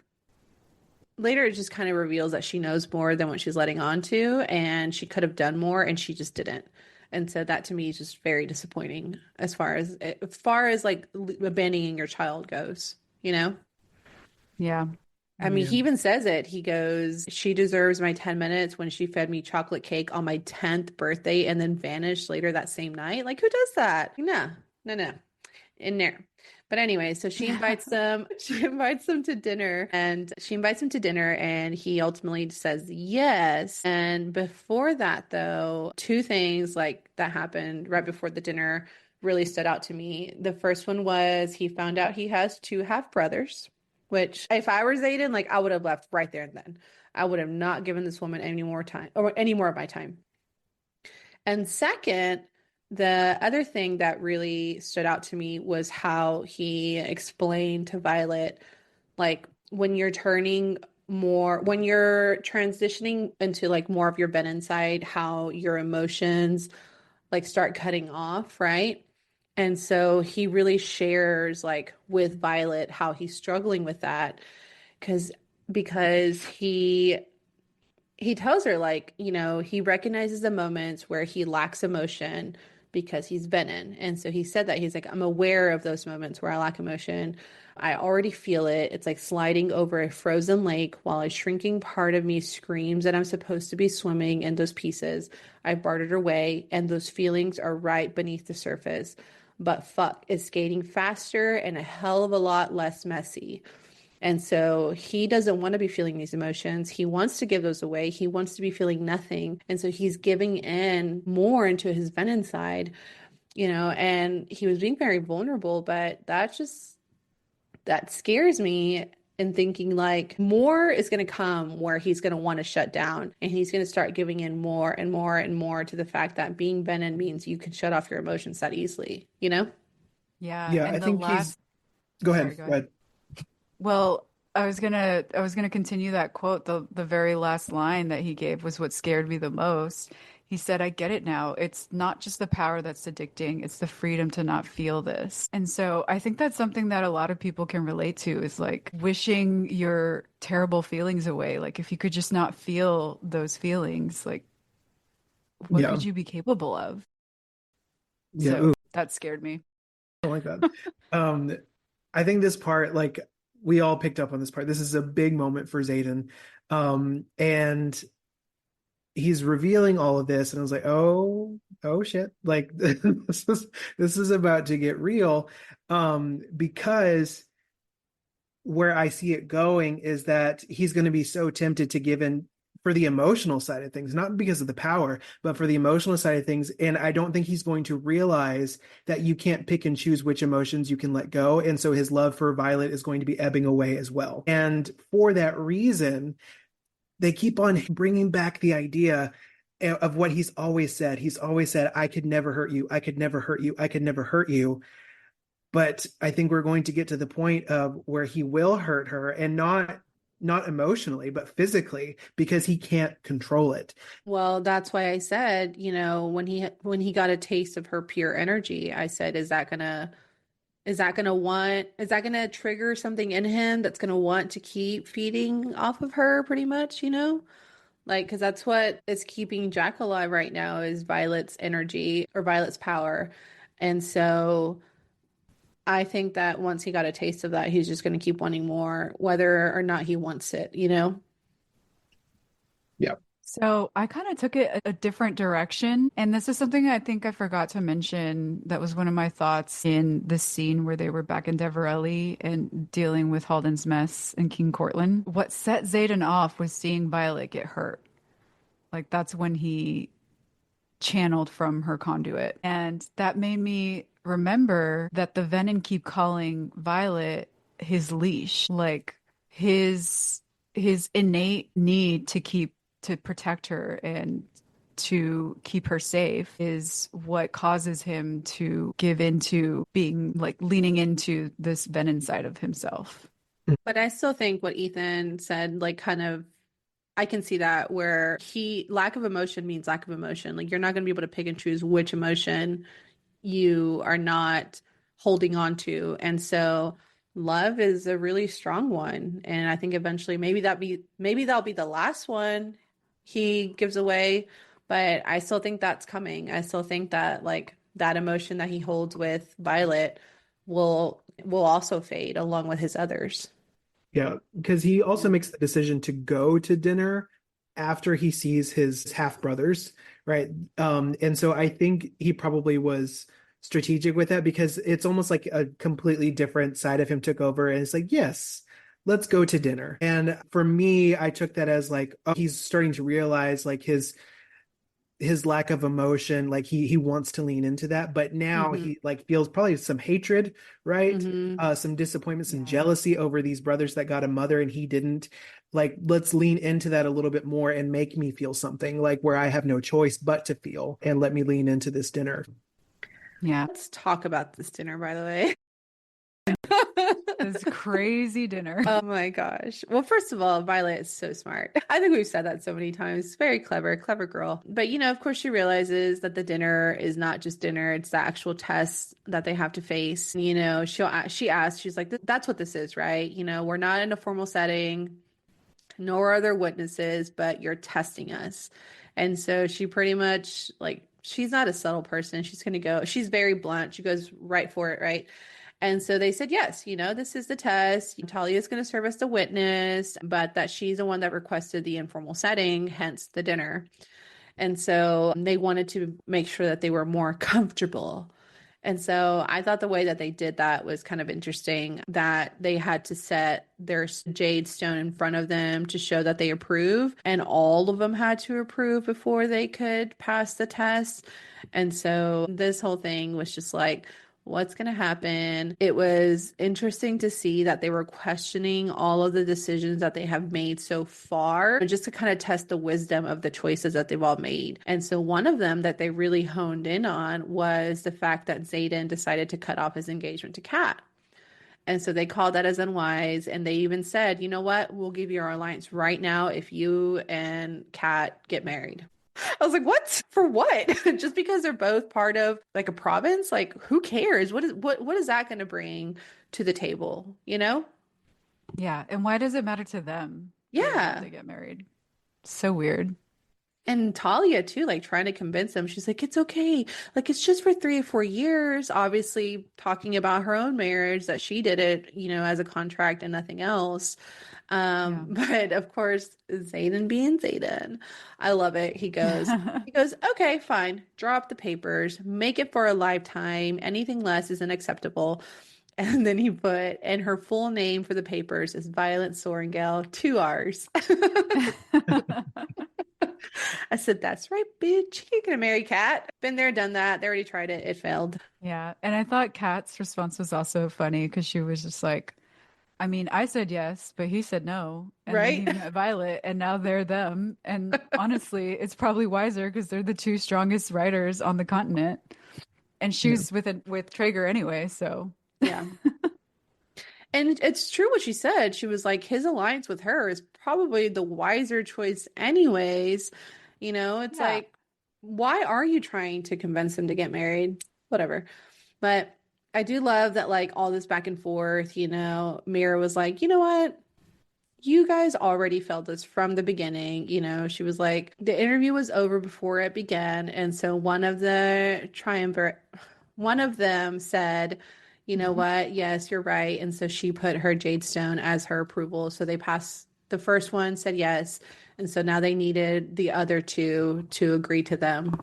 it just kind of reveals that she knows more than what she's letting on to, and she could have done more and she just didn't. And so that to me is just very disappointing as far as like abandoning your child goes, you know? Yeah. I mean, Yeah. he even says it. He goes, "She deserves my 10 minutes when she fed me chocolate cake on my 10th birthday and then vanished later that same night." Like, who does that? No, no, no. In there. But anyway, so she invites them, she invites him to dinner, and he ultimately says yes. And before that, though, two things like that happened right before the dinner really stood out to me. The first one was he found out he has two half brothers, which if I were Zayden, like I would have left right there and then. I would have not given this woman any more time or any more of my time. And second, the other thing that really stood out to me was how he explained to Violet, like when you're transitioning into like more of your Ben inside, how your emotions like start cutting off, right? And so he really shares like with Violet how he's struggling with that because he tells her like, he recognizes the moments where he lacks emotion because he's Venom. And so he said that he's like, I'm aware of those moments where I lack emotion. I already feel it. It's like sliding over a frozen lake while a shrinking part of me screams that I'm supposed to be swimming in those pieces. I bartered away, and those feelings are right beneath the surface. But fuck, it's skating faster and a hell of a lot less messy. And so he doesn't want to be feeling these emotions. He wants to give those away. He wants to be feeling nothing. And so he's giving in more into his venom side, and he was being very vulnerable, but that scares me in thinking like more is going to come where he's going to want to shut down and he's going to start giving in more and more and more to the fact that being venom means you can shut off your emotions that easily, you know? Yeah. Yeah, I And the think he's last, go sorry, ahead. go Go ahead. ahead. Well, I was gonna continue that quote. The very last line that he gave was what scared me the most. He said, I get it now. It's not just the power that's addicting, it's the freedom to not feel this. And so I think that's something that a lot of people can relate to is like wishing your terrible feelings away. Like if you could just not feel those feelings, like what Yeah. could you be capable of? Yeah. So Ooh, that scared me. I like that. Um, I think this part, like we all picked up on this part. This is a big moment for Xaden. And he's revealing all of this, and I was like, oh shit. Like this is about to get real. Because where I see it going is that he's going to be so tempted to give in for the emotional side of things, not because of the power, but for the emotional side of things. And I don't think he's going to realize that you can't pick and choose which emotions you can let go. And so his love for Violet is going to be ebbing away as well. And for that reason, they keep on bringing back the idea of what he's always said. He's always said, I could never hurt you. I could never hurt you. I could never hurt you. But I think we're going to get to the point of where he will hurt her, and not emotionally, but physically, because he can't control it. Well, that's why I said, when he got a taste of her pure energy, I said, is that gonna trigger something in him that's gonna want to keep feeding off of her pretty much? Like, because that's what is keeping Jack alive right now is Violet's energy or Violet's power. And so I think that once he got a taste of that, he's just gonna keep wanting more, whether or not he wants it? Yeah. So I kind of took it a different direction. And this is something I think I forgot to mention. That was one of my thoughts in the scene where they were back in Deverelli and dealing with Halden's mess and King Cortland. What set Xaden off was seeing Violet get hurt. Like that's when he channeled from her conduit. And that made me remember that the Venom keep calling Violet his leash, like his innate need to protect her and to keep her safe is what causes him to give into being like leaning into this Venom side of himself. But I still think what Ethan said, like, kind of, I can see that where lack of emotion means lack of emotion. Like, you're not going to be able to pick and choose which emotion you are not holding on to. And so love is a really strong one. And I think eventually maybe that'll be the last one he gives away. But I still think that's coming. I still think that like that emotion that he holds with Violet will also fade along with his others. Yeah, because he also makes the decision to go to dinner after he sees his half brothers, right? And so I think he probably was strategic with that, because it's almost like a completely different side of him took over, and it's like, yes, let's go to dinner. And for me, I took that as like, oh, he's starting to realize like his lack of emotion, like he wants to lean into that, but now Hmm. he like feels probably some hatred, right? Hmm. Some disappointment, some Yeah. jealousy over these brothers that got a mother and he didn't. Like, let's lean into that a little bit more and make me feel something like where I have no choice but to feel, and let me lean into this dinner. Yeah. Let's talk about this dinner, by the way. This crazy dinner. Oh my gosh. Well, first of all, Violet is so smart. I think we've said that so many times. Very clever, clever girl. But of course, she realizes that the dinner is not just dinner, it's the actual test that they have to face. She asks, she's like, that's what this is, right? We're not in a formal setting, nor are there witnesses, but you're testing us. And so she pretty much, like, she's not a subtle person. She's very blunt. She goes right for it, right? And so they said, yes, this is the test. Talia is going to serve as the witness, but that she's the one that requested the informal setting, hence the dinner. And so they wanted to make sure that they were more comfortable. And so I thought the way that they did that was kind of interesting, that they had to set their jade stone in front of them to show that they approve, and all of them had to approve before they could pass the test. And so this whole thing was just like, what's going to happen? It was interesting to see that they were questioning all of the decisions that they have made so far, just to kind of test the wisdom of the choices that they've all made. And so one of them that they really honed in on was the fact that Xaden decided to cut off his engagement to Kat. And so they called that as unwise. And they even said, you know what? We'll give you our alliance right now if you and Kat get married. I was like, what? For what? Just because they're both part of like a province? Like, who cares? What is that going to bring to the table, you know? Yeah. And why does it matter to them whether or not Yeah. they get married? So weird. And Talia too, like trying to convince him. She's like, it's okay. Like it's just for 3 or 4 years. Obviously, talking about her own marriage that she did it, as a contract and nothing else. Yeah. But of course, Zayden being Zayden, I love it. He goes, okay, fine. Drop the papers. Make it for a lifetime. Anything less is unacceptable. And then he put, and her full name for the papers is Violet Sorrengail, 2 R's. I said, that's right, bitch. You're gonna marry Kat. Been there, done that. They already tried it. It failed. Yeah. And I thought Kat's response was also funny because she was just like, I mean, I said yes, but he said no. And then he Right? met Violet, and now they're them. And honestly, it's probably wiser because they're the two strongest writers on the continent. And Yeah. she's with Traeger anyway, so Yeah. And it's true what she said. She was like, his alliance with her is probably the wiser choice, anyways. It's yeah. like, why are you trying to convince him to get married? Whatever. But I do love that, like, all this back and forth, Mira was like, you know what? You guys already felt this from the beginning. She was like, the interview was over before it began. And so one of them said, you know Mhm. what? Yes, you're right. And so she put her jade stone as her approval. So they passed. The first one said yes. And so now they needed the other two to agree to them.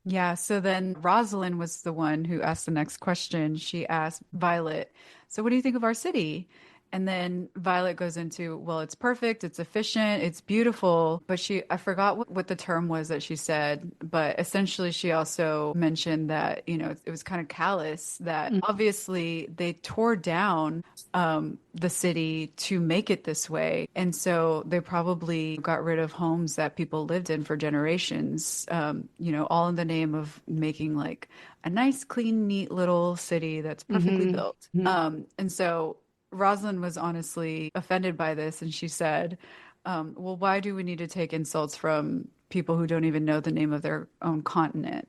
Yeah, so then Rosalind was the one who asked the next question. She asked Violet, so what do you think of our city? And then Violet goes into, well, it's perfect, it's efficient, it's beautiful. But I forgot what the term was that she said, but essentially she also mentioned that, it was kind of callous, that Mm. obviously they tore down the city to make it this way. And so they probably got rid of homes that people lived in for generations, all in the name of making like a nice, clean, neat little city that's perfectly Hmm. built. Hmm. And so Rosalind was honestly offended by this, and she said, well, why do we need to take insults from people who don't even know the name of their own continent?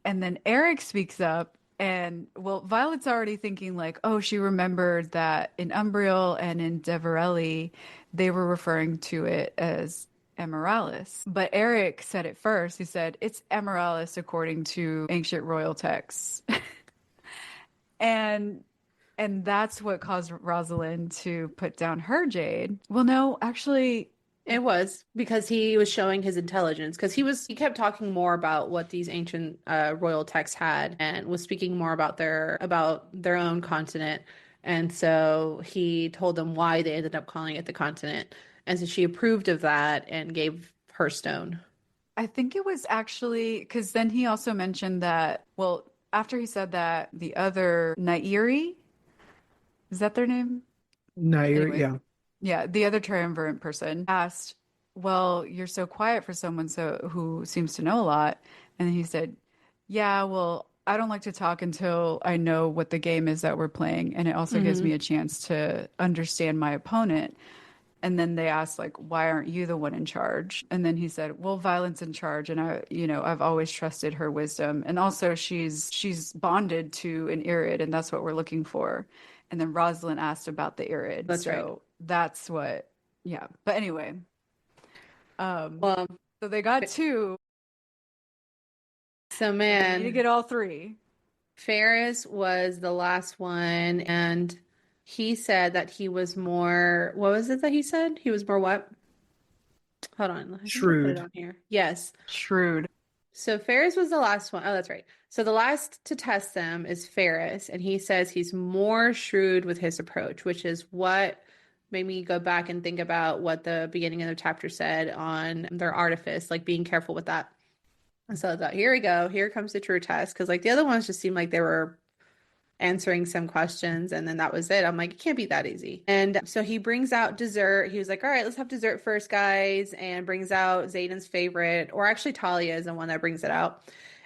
And then Eric speaks up, and well, Violet's already thinking like, oh, she remembered that in Umbriel and in Deverelli, they were referring to it as Emeralis. But Eric said it first. He said, it's Emeralis according to ancient royal texts. And that's what caused Rosalind to put down her jade. Well, no, actually, It was because he was showing his intelligence because he kept talking more about what these ancient royal texts had and was speaking more about their own continent. And so he told them why they ended up calling it the continent. And so she approved of that and gave her stone. I think it was actually because then he also mentioned that, well, after he said that, the other Nairi, is that their name? Nair, Anyways, yeah. yeah, the other triumvirate person asked, well, you're so quiet for someone who seems to know a lot. And then he said, yeah, well, I don't like to talk until I know what the game is that we're playing. And it also gives Hmm. me a chance to understand my opponent. And then they asked, like, why aren't you the one in charge? And then he said, well, Violet's in charge, and I've always trusted her wisdom. And also she's bonded to an Irid, and that's what we're looking for. And then Rosalind asked about the Irid. That's right. So that's what, yeah. But anyway, um, Well, so they got two, so but they need to man, get all three. Ferris was the last one, and he said that he was more, what was it that he said? He was more what? Hold on. I think I put it Shrewd. on here. Yes. Shrewd. So Ferris was the last one. Oh, that's right. So the last to test them is Ferris, and he says he's more shrewd with his approach, which is what made me go back and think about what the beginning of the chapter said on their artifice, like being careful with that. And so I thought, here we go. Here comes the true test. Because like the other ones just seemed like they were answering some questions and then that was it. I'm like, it can't be that easy. And so he brings out dessert. He was like, all right, let's have dessert first, guys, and brings out Zayden's favorite, or actually Talia is the one that brings it out.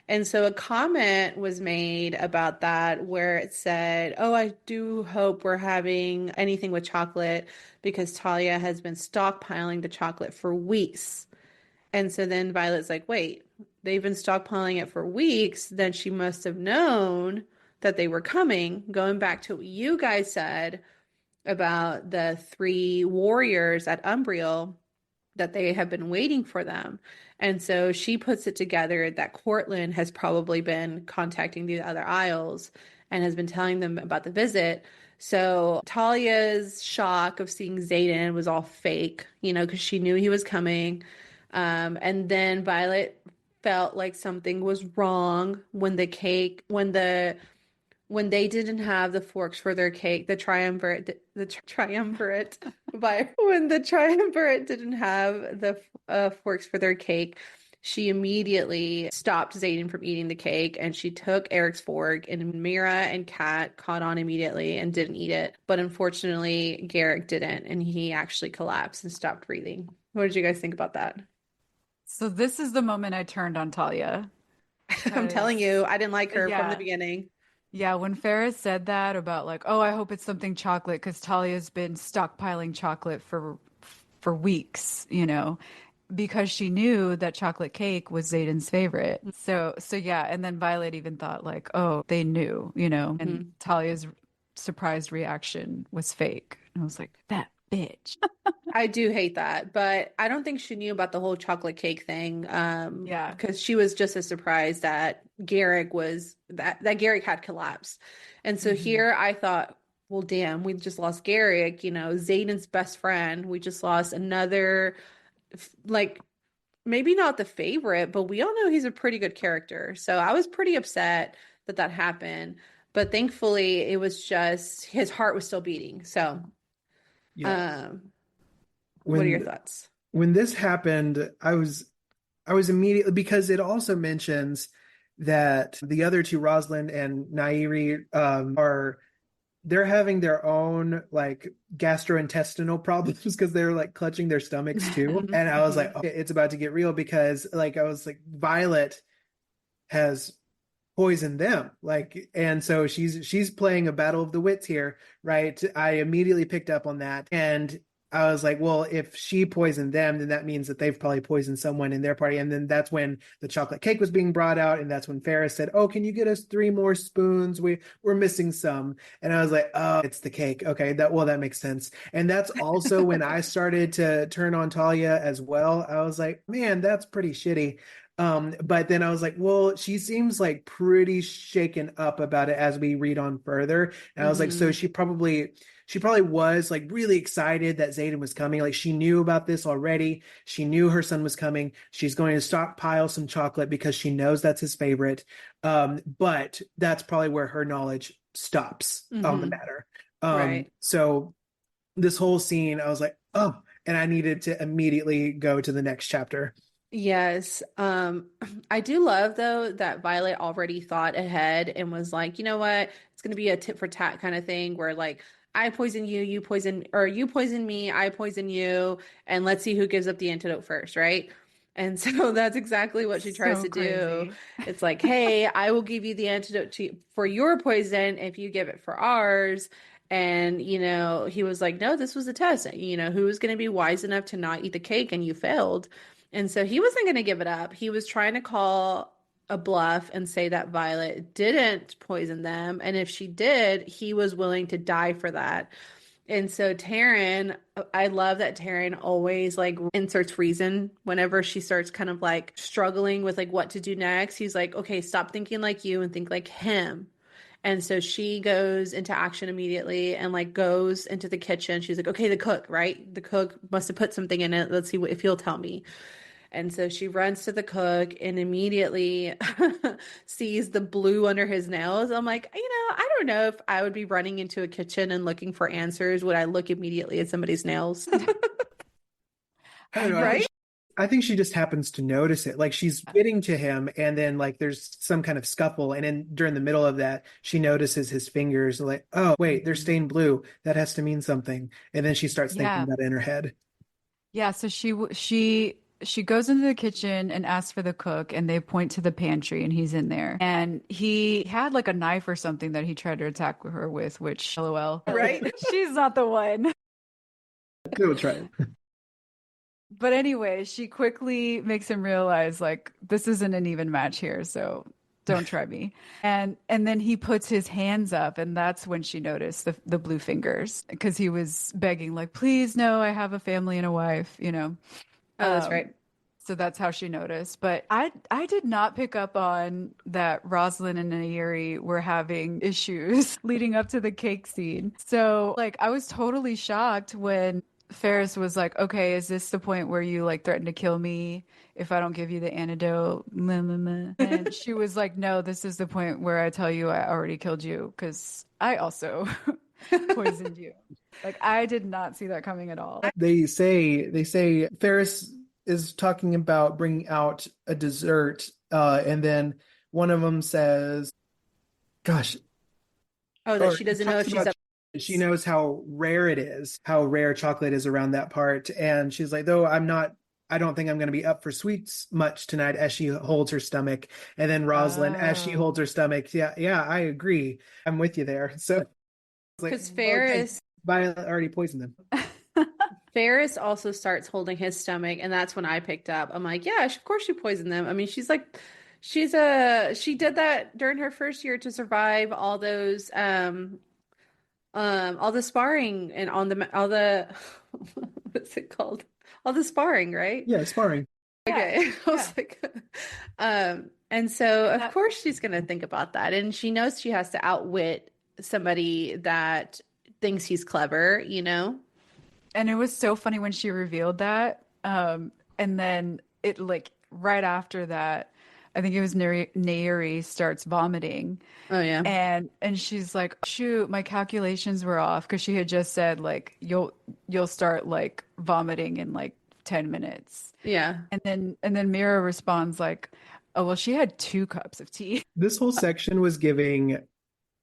And so a comment was made about that where it said, oh, I do hope we're having anything with chocolate because Talia has been stockpiling the chocolate for weeks. And so then Violet's like, wait, they've been stockpiling it for weeks. Then she must have known that they were coming, going back to what you guys said about the 3 warriors at Umbriel that they have been waiting for them. And so she puts it together that Cortland has probably been contacting the other Isles and has been telling them about the visit. So Talia's shock of seeing Xaden was all fake, because she knew he was coming. And then Violet felt like something was wrong when they didn't have the forks for their cake, the triumvirate, when the triumvirate didn't have the forks for their cake, she immediately stopped Xaden from eating the cake, and she took Eric's fork, and Mira and Kat caught on immediately and didn't eat it. But unfortunately, Garrick didn't, and he actually collapsed and stopped breathing. What did you guys think about that? So this is the moment I turned on Talia. I'm telling you, I didn't like her from the Yeah. beginning. Yeah, when Ferris said that about like, oh, I hope it's something chocolate because Talia's been stockpiling chocolate for weeks, because she knew that chocolate cake was Zayden's favorite. So yeah, and then Violet even thought like, oh, they knew, and Talia's surprised reaction was fake. And I was like, that bitch. I do hate that, but I don't think she knew about the whole chocolate cake thing. Yeah. Because she was just as surprised that Garrick had collapsed. And so here I thought, well, damn, we just lost Garrick, Zayden's best friend. We just lost another, like, maybe not the favorite, but we all know he's a pretty good character. So I was pretty upset that happened. But thankfully, it was just his heart was still beating. So, Yeah. what are your When thoughts? when this happened, I was immediately, because it also mentions that the other two, Rosalind and Nairi, they're having their own like gastrointestinal problems because they're like clutching their stomachs too. And I was like, okay, it's about to get real, because like I was like, Violet has poisoned them, like, and so she's playing a battle of the wits here, right? I immediately picked up on that, and I was like, well, if she poisoned them, then that means that they've probably poisoned someone in their party. And then that's when the chocolate cake was being brought out, and that's when Ferris said, oh, can you get us 3 more spoons, we're missing some. And I was like, oh, it's the cake. Okay, that makes sense. And that's also when I started to turn on Talia as well. I was like, man, that's pretty shitty. But then I was like, well, she seems like pretty shaken up about it as we read on further. And I was like, so she probably was like really excited that Xaden was coming. Like she knew about this already. She knew her son was coming. She's going to stockpile some chocolate because she knows that's his favorite. But that's probably where her knowledge stops on the matter. Right. So this whole scene, I was like, oh, and I needed to immediately go to the next chapter. Yes. I do love though that Violet already thought ahead and was like, you know what? It's going to be a tit for tat kind of thing where like I poison you, you poison me, I poison you, and let's see who gives up the antidote first, right? And so that's exactly what she tries So to do. crazy. It's like, hey, I will give you the antidote for your poison if you give it for ours. And, he was like, no, this was a test. Who was going to be wise enough to not eat the cake and you failed. And so he wasn't going to give it up. He was trying to call a bluff and say that Violet didn't poison them. And if she did, he was willing to die for that. And so Taryn, I love that Taryn always like inserts reason whenever she starts kind of like struggling with like what to do next. He's like, okay, stop thinking like you and think like him. And so she goes into action immediately and like goes into the kitchen. She's like, okay, the cook, right? The cook must have put something in it. Let's see if he'll tell me. And so she runs to the cook and immediately sees the blue under his nails. I'm like, I don't know if I would be running into a kitchen and looking for answers. Would I look immediately at somebody's nails? I don't know. Right? I think she just happens to notice it. Like she's getting to him, and then like there's some kind of scuffle, and then during the middle of that, she notices his fingers. Like, oh wait, they're stained blue. That has to mean something. And then she starts thinking Yeah. that in her head. Yeah, so she goes into the kitchen and asks for the cook, and they point to the pantry, and he's in there. And he had like a knife or something that he tried to attack her with, which LOL. Right? She's not the one. We'll try it. But anyway, she quickly makes him realize like this isn't an even match here, so don't try me. And then he puts his hands up, and that's when she noticed the blue fingers because he was begging like, please no, I have a family and a wife. Oh, that's right. So that's how she noticed. But I did not pick up on that Rosalind and Nayeri were having issues leading up to the cake scene. So like I was totally shocked when Ferris was like, "Okay, is this the point where you like threaten to kill me if I don't give you the antidote?" And she was like, "No, this is the point where I tell you I already killed you because I also poisoned you." Like I did not see that coming at all. They say Ferris is talking about bringing out a dessert, and then one of them says, "Gosh," Oh, that or she doesn't know if talks she's about up. she knows how rare it is, how rare chocolate is around that part, and she's like, "Though I don't think I'm going to be up for sweets much tonight," as she holds her stomach, and then Rosalind, as she holds her stomach, yeah, yeah, I agree, I'm with you there. So it's like, Because okay, Violet already poisoned them. Ferris also starts holding his stomach, and that's when I picked up. I'm like, yeah, of course she poisoned them. I mean, she did that during her first year to survive all the sparring and all the what's it called? All the sparring, right? Yeah, sparring. Okay. I was Yeah. like, and so of That- course she's gonna think about that. And she knows she has to outwit somebody that thinks he's clever, you know? And it was so funny when she revealed that. And then it like right after that, I think it was Nayeri starts vomiting. Oh yeah. And she's like, shoot, my calculations were off because she had just said like you'll start like vomiting in like 10 minutes. Yeah. And then Mira responds like, oh well, she had 2 cups of tea. This whole section was giving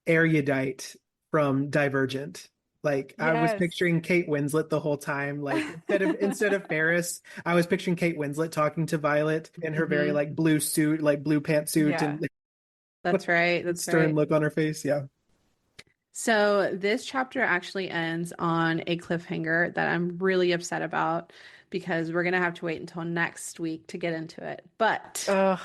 erudite from Divergent. Like I was Yes. picturing Kate Winslet the whole time. Like instead of Ferris, I was picturing Kate Winslet talking to Violet in her very Mhm. like blue suit, like blue pantsuit, Yeah. and That's right. That's stern right. look on her face. Yeah. So this chapter actually ends on a cliffhanger that I'm really upset about because we're gonna have to wait until next week to get into it. But Ugh.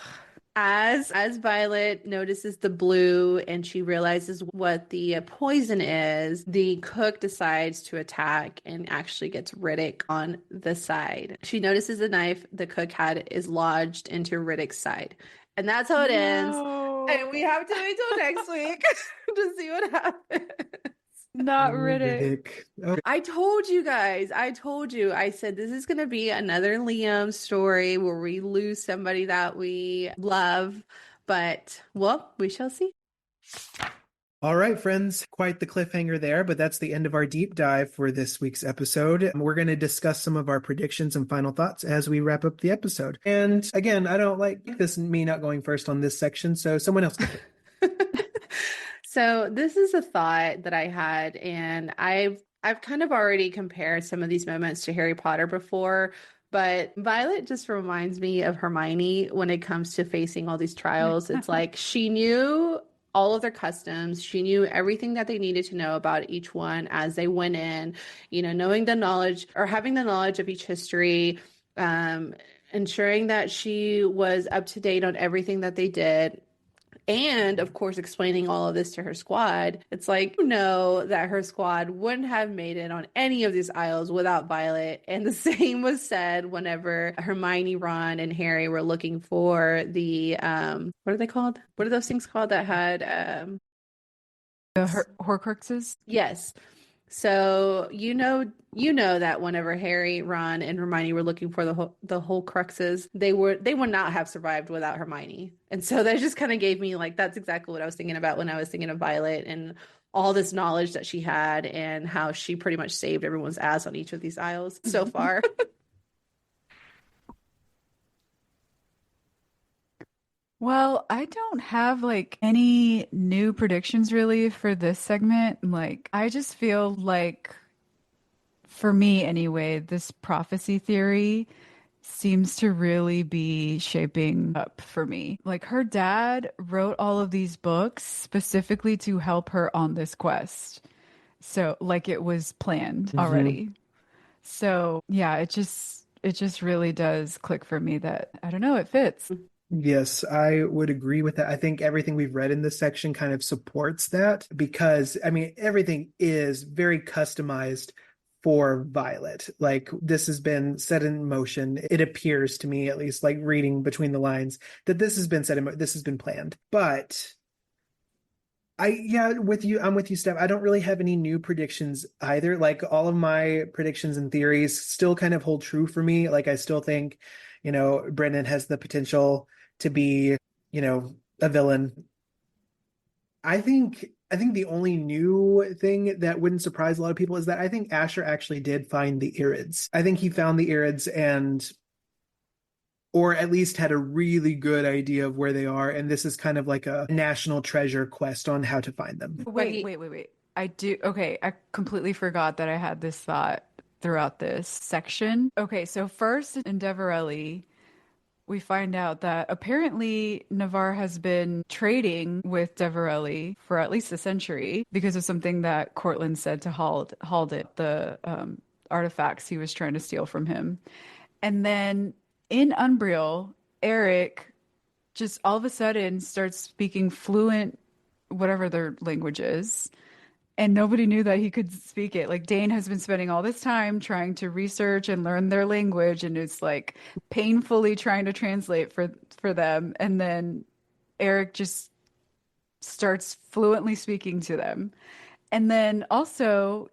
as Violet notices the blue and she realizes what the poison is, the cook decides to attack and actually gets Riddick on the side. She notices the knife the cook had is lodged into Riddick's side. And that's how it ends. And we have to wait till next week to see what happens. Not Oh, Riddick. Riddick. Oh, I told you guys. I told you. I said this is going to be another Liam story where we lose somebody that we love. But, well, we shall see. all right, friends. Quite the cliffhanger there, but that's the end of our deep dive for this week's episode. We're going to discuss some of our predictions and final thoughts as we wrap up the episode. And again, I don't like this me not going first on this section, so someone else. So this is a thought that I had, and I've kind of already compared some of these moments to Harry Potter before, but Violet just reminds me of Hermione when it comes to facing all these trials. It's like she knew all of their customs. She knew everything that they needed to know about each one as they went in, you know, knowing the knowledge or having the knowledge of each history, ensuring that she was up to date on everything that they did. And of course, explaining all of this to her squad. It's like, you know, that her squad wouldn't have made it on any of these isles without Violet. And the same was said whenever Hermione, Ron, and Harry were looking for the, what are they called? What are those things called that had, The Horcruxes. yes. So you know that whenever Harry, Ron, and Hermione were looking for the whole cruxes, they would not have survived without Hermione. And so that just kind of gave me like that's exactly what I was thinking about when I was thinking of Violet and all this knowledge that she had and how she pretty much saved everyone's ass on each of these aisles so far. Well, I don't have like any new predictions really for this segment. Like, I just feel like, for me anyway, this prophecy theory seems to really be shaping up for me. Like, her dad wrote all of these books specifically to help her on this quest. So, like, it was planned already. So, yeah, it just really does click for me that I don't know, it fits. Yes, I would agree with that. I think everything we've read in this section kind of supports that because, I mean, everything is very customized for Violet. Like this has been set in motion. It appears to me, at least, like reading between the lines, that this has been this has been planned. But I'm with you, Steph. I don't really have any new predictions either. Like all of my predictions and theories still kind of hold true for me. Like I still think, Brennan has the potential to be, a villain. I think the only new thing that wouldn't surprise a lot of people is that I think Asher actually did find the Irids. I think he found the Irids or at least had a really good idea of where they are. And this is kind of like a national treasure quest on how to find them. Wait. Okay, I completely forgot that I had this thought throughout this section. Okay, so first in Deverelli, we find out that apparently Navarre has been trading with Deverelli for at least a century because of something that Cortland said to Haldit, the artifacts he was trying to steal from him. And then in Umbriel, Eric just all of a sudden starts speaking fluent, whatever their language is. And nobody knew that he could speak it. Like Dane has been spending all this time trying to research and learn their language, and it's like painfully trying to translate for them. And then Eric just starts fluently speaking to them. And then also,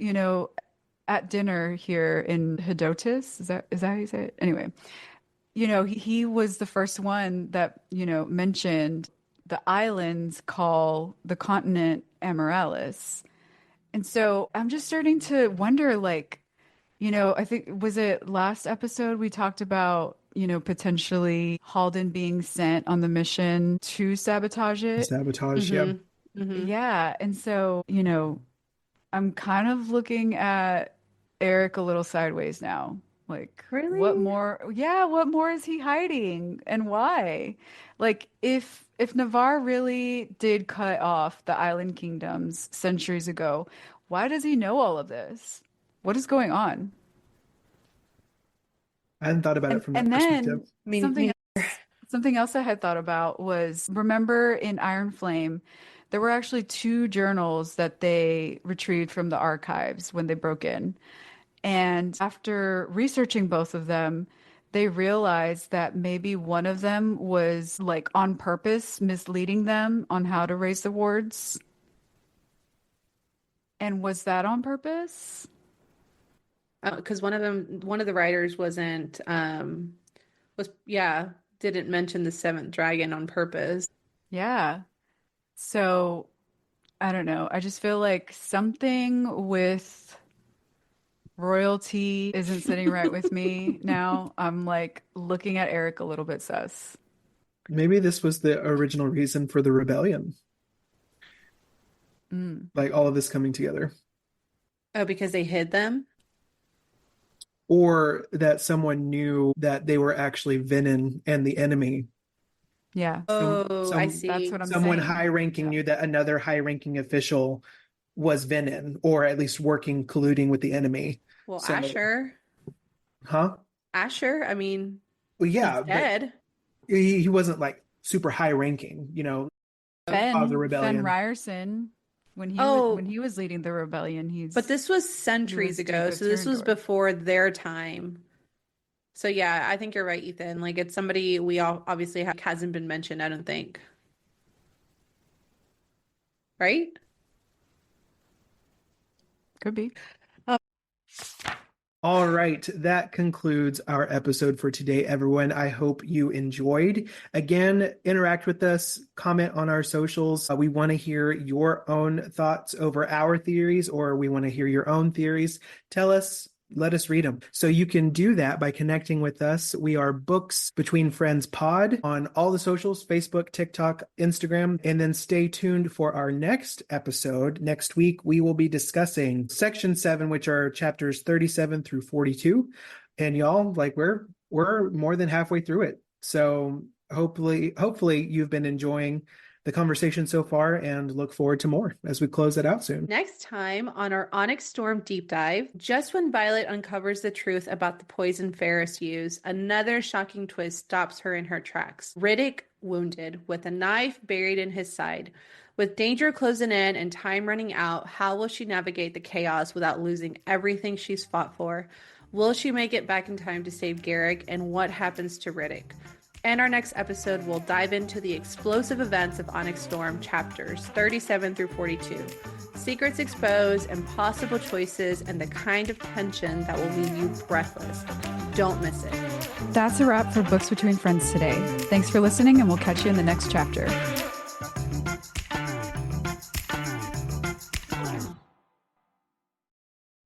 at dinner here in Hedotus, is that how you say it? Anyway, he was the first one that, mentioned the islands call the continent Amaryllis. And so I'm just starting to wonder, like, I think, was it last episode we talked about, potentially Halden being sent on the mission to sabotage it? Sabotage, yeah. Mm-hmm. Yeah. And so, I'm kind of looking at Eric a little sideways now. Like, Really? what more is he hiding and why? Like, if Navarre really did cut off the island kingdoms centuries ago, why does he know all of this? What is going on? I hadn't thought about it from that And perspective. then something else I had thought about was, remember in Iron Flame, there were actually 2 journals that they retrieved from the archives when they broke in. And after researching both of them, they realized that maybe one of them was like on purpose misleading them on how to raise the wards. And was that on purpose? Because one of the writers didn't mention the 7th dragon on purpose. Yeah. So I don't know. I just feel like something with royalty isn't sitting right with me now. I'm like looking at Eric a little bit sus. Maybe this was the original reason for the rebellion. Like all of this coming together. Oh, because they hid them? Or that someone knew that they were actually Venin and the enemy. Yeah. I see. That's what I'm Someone saying. high-ranking knew that another high-ranking official was Venin, or at least colluding with the enemy. Well, So- Asher. Huh? Asher, I mean, Well, yeah, he's but dead. he wasn't like super high-ranking, of the rebellion. Ben Ryerson, when he was leading the rebellion, But this was centuries ago, so this was before their time. So yeah, I think you're right, Ethan. Like it's somebody we all obviously hasn't been mentioned, I don't think. Right? Could be. All right, that concludes our episode for today, everyone. I hope you enjoyed. Again, interact with us, comment on our socials. We want to hear your own thoughts over our theories, or we want to hear your own theories. Tell us. Let us read them. So you can do that by connecting with us. We are Books Between Friends Pod on all the socials, Facebook, TikTok, Instagram, and then stay tuned for our next episode. Next week, we will be discussing Section 7, which are chapters 37 through 42. And y'all, like we're more than halfway through it. So hopefully you've been enjoying the conversation so far and look forward to more as we close it out soon. Next time on our Onyx Storm deep dive, just when Violet uncovers the truth about the poison Ferris used, another shocking twist stops her in her tracks. Riddick, wounded, with a knife buried in his side. With danger closing in and time running out, how will she navigate the chaos without losing everything she's fought for? Will she make it back in time to save Garrick, and what happens to Riddick? And our next episode will dive into the explosive events of Onyx Storm chapters 37 through 42. Secrets exposed, impossible choices, and the kind of tension that will leave you breathless. Don't miss it. That's a wrap for Books Between Friends today. Thanks for listening, and we'll catch you in the next chapter.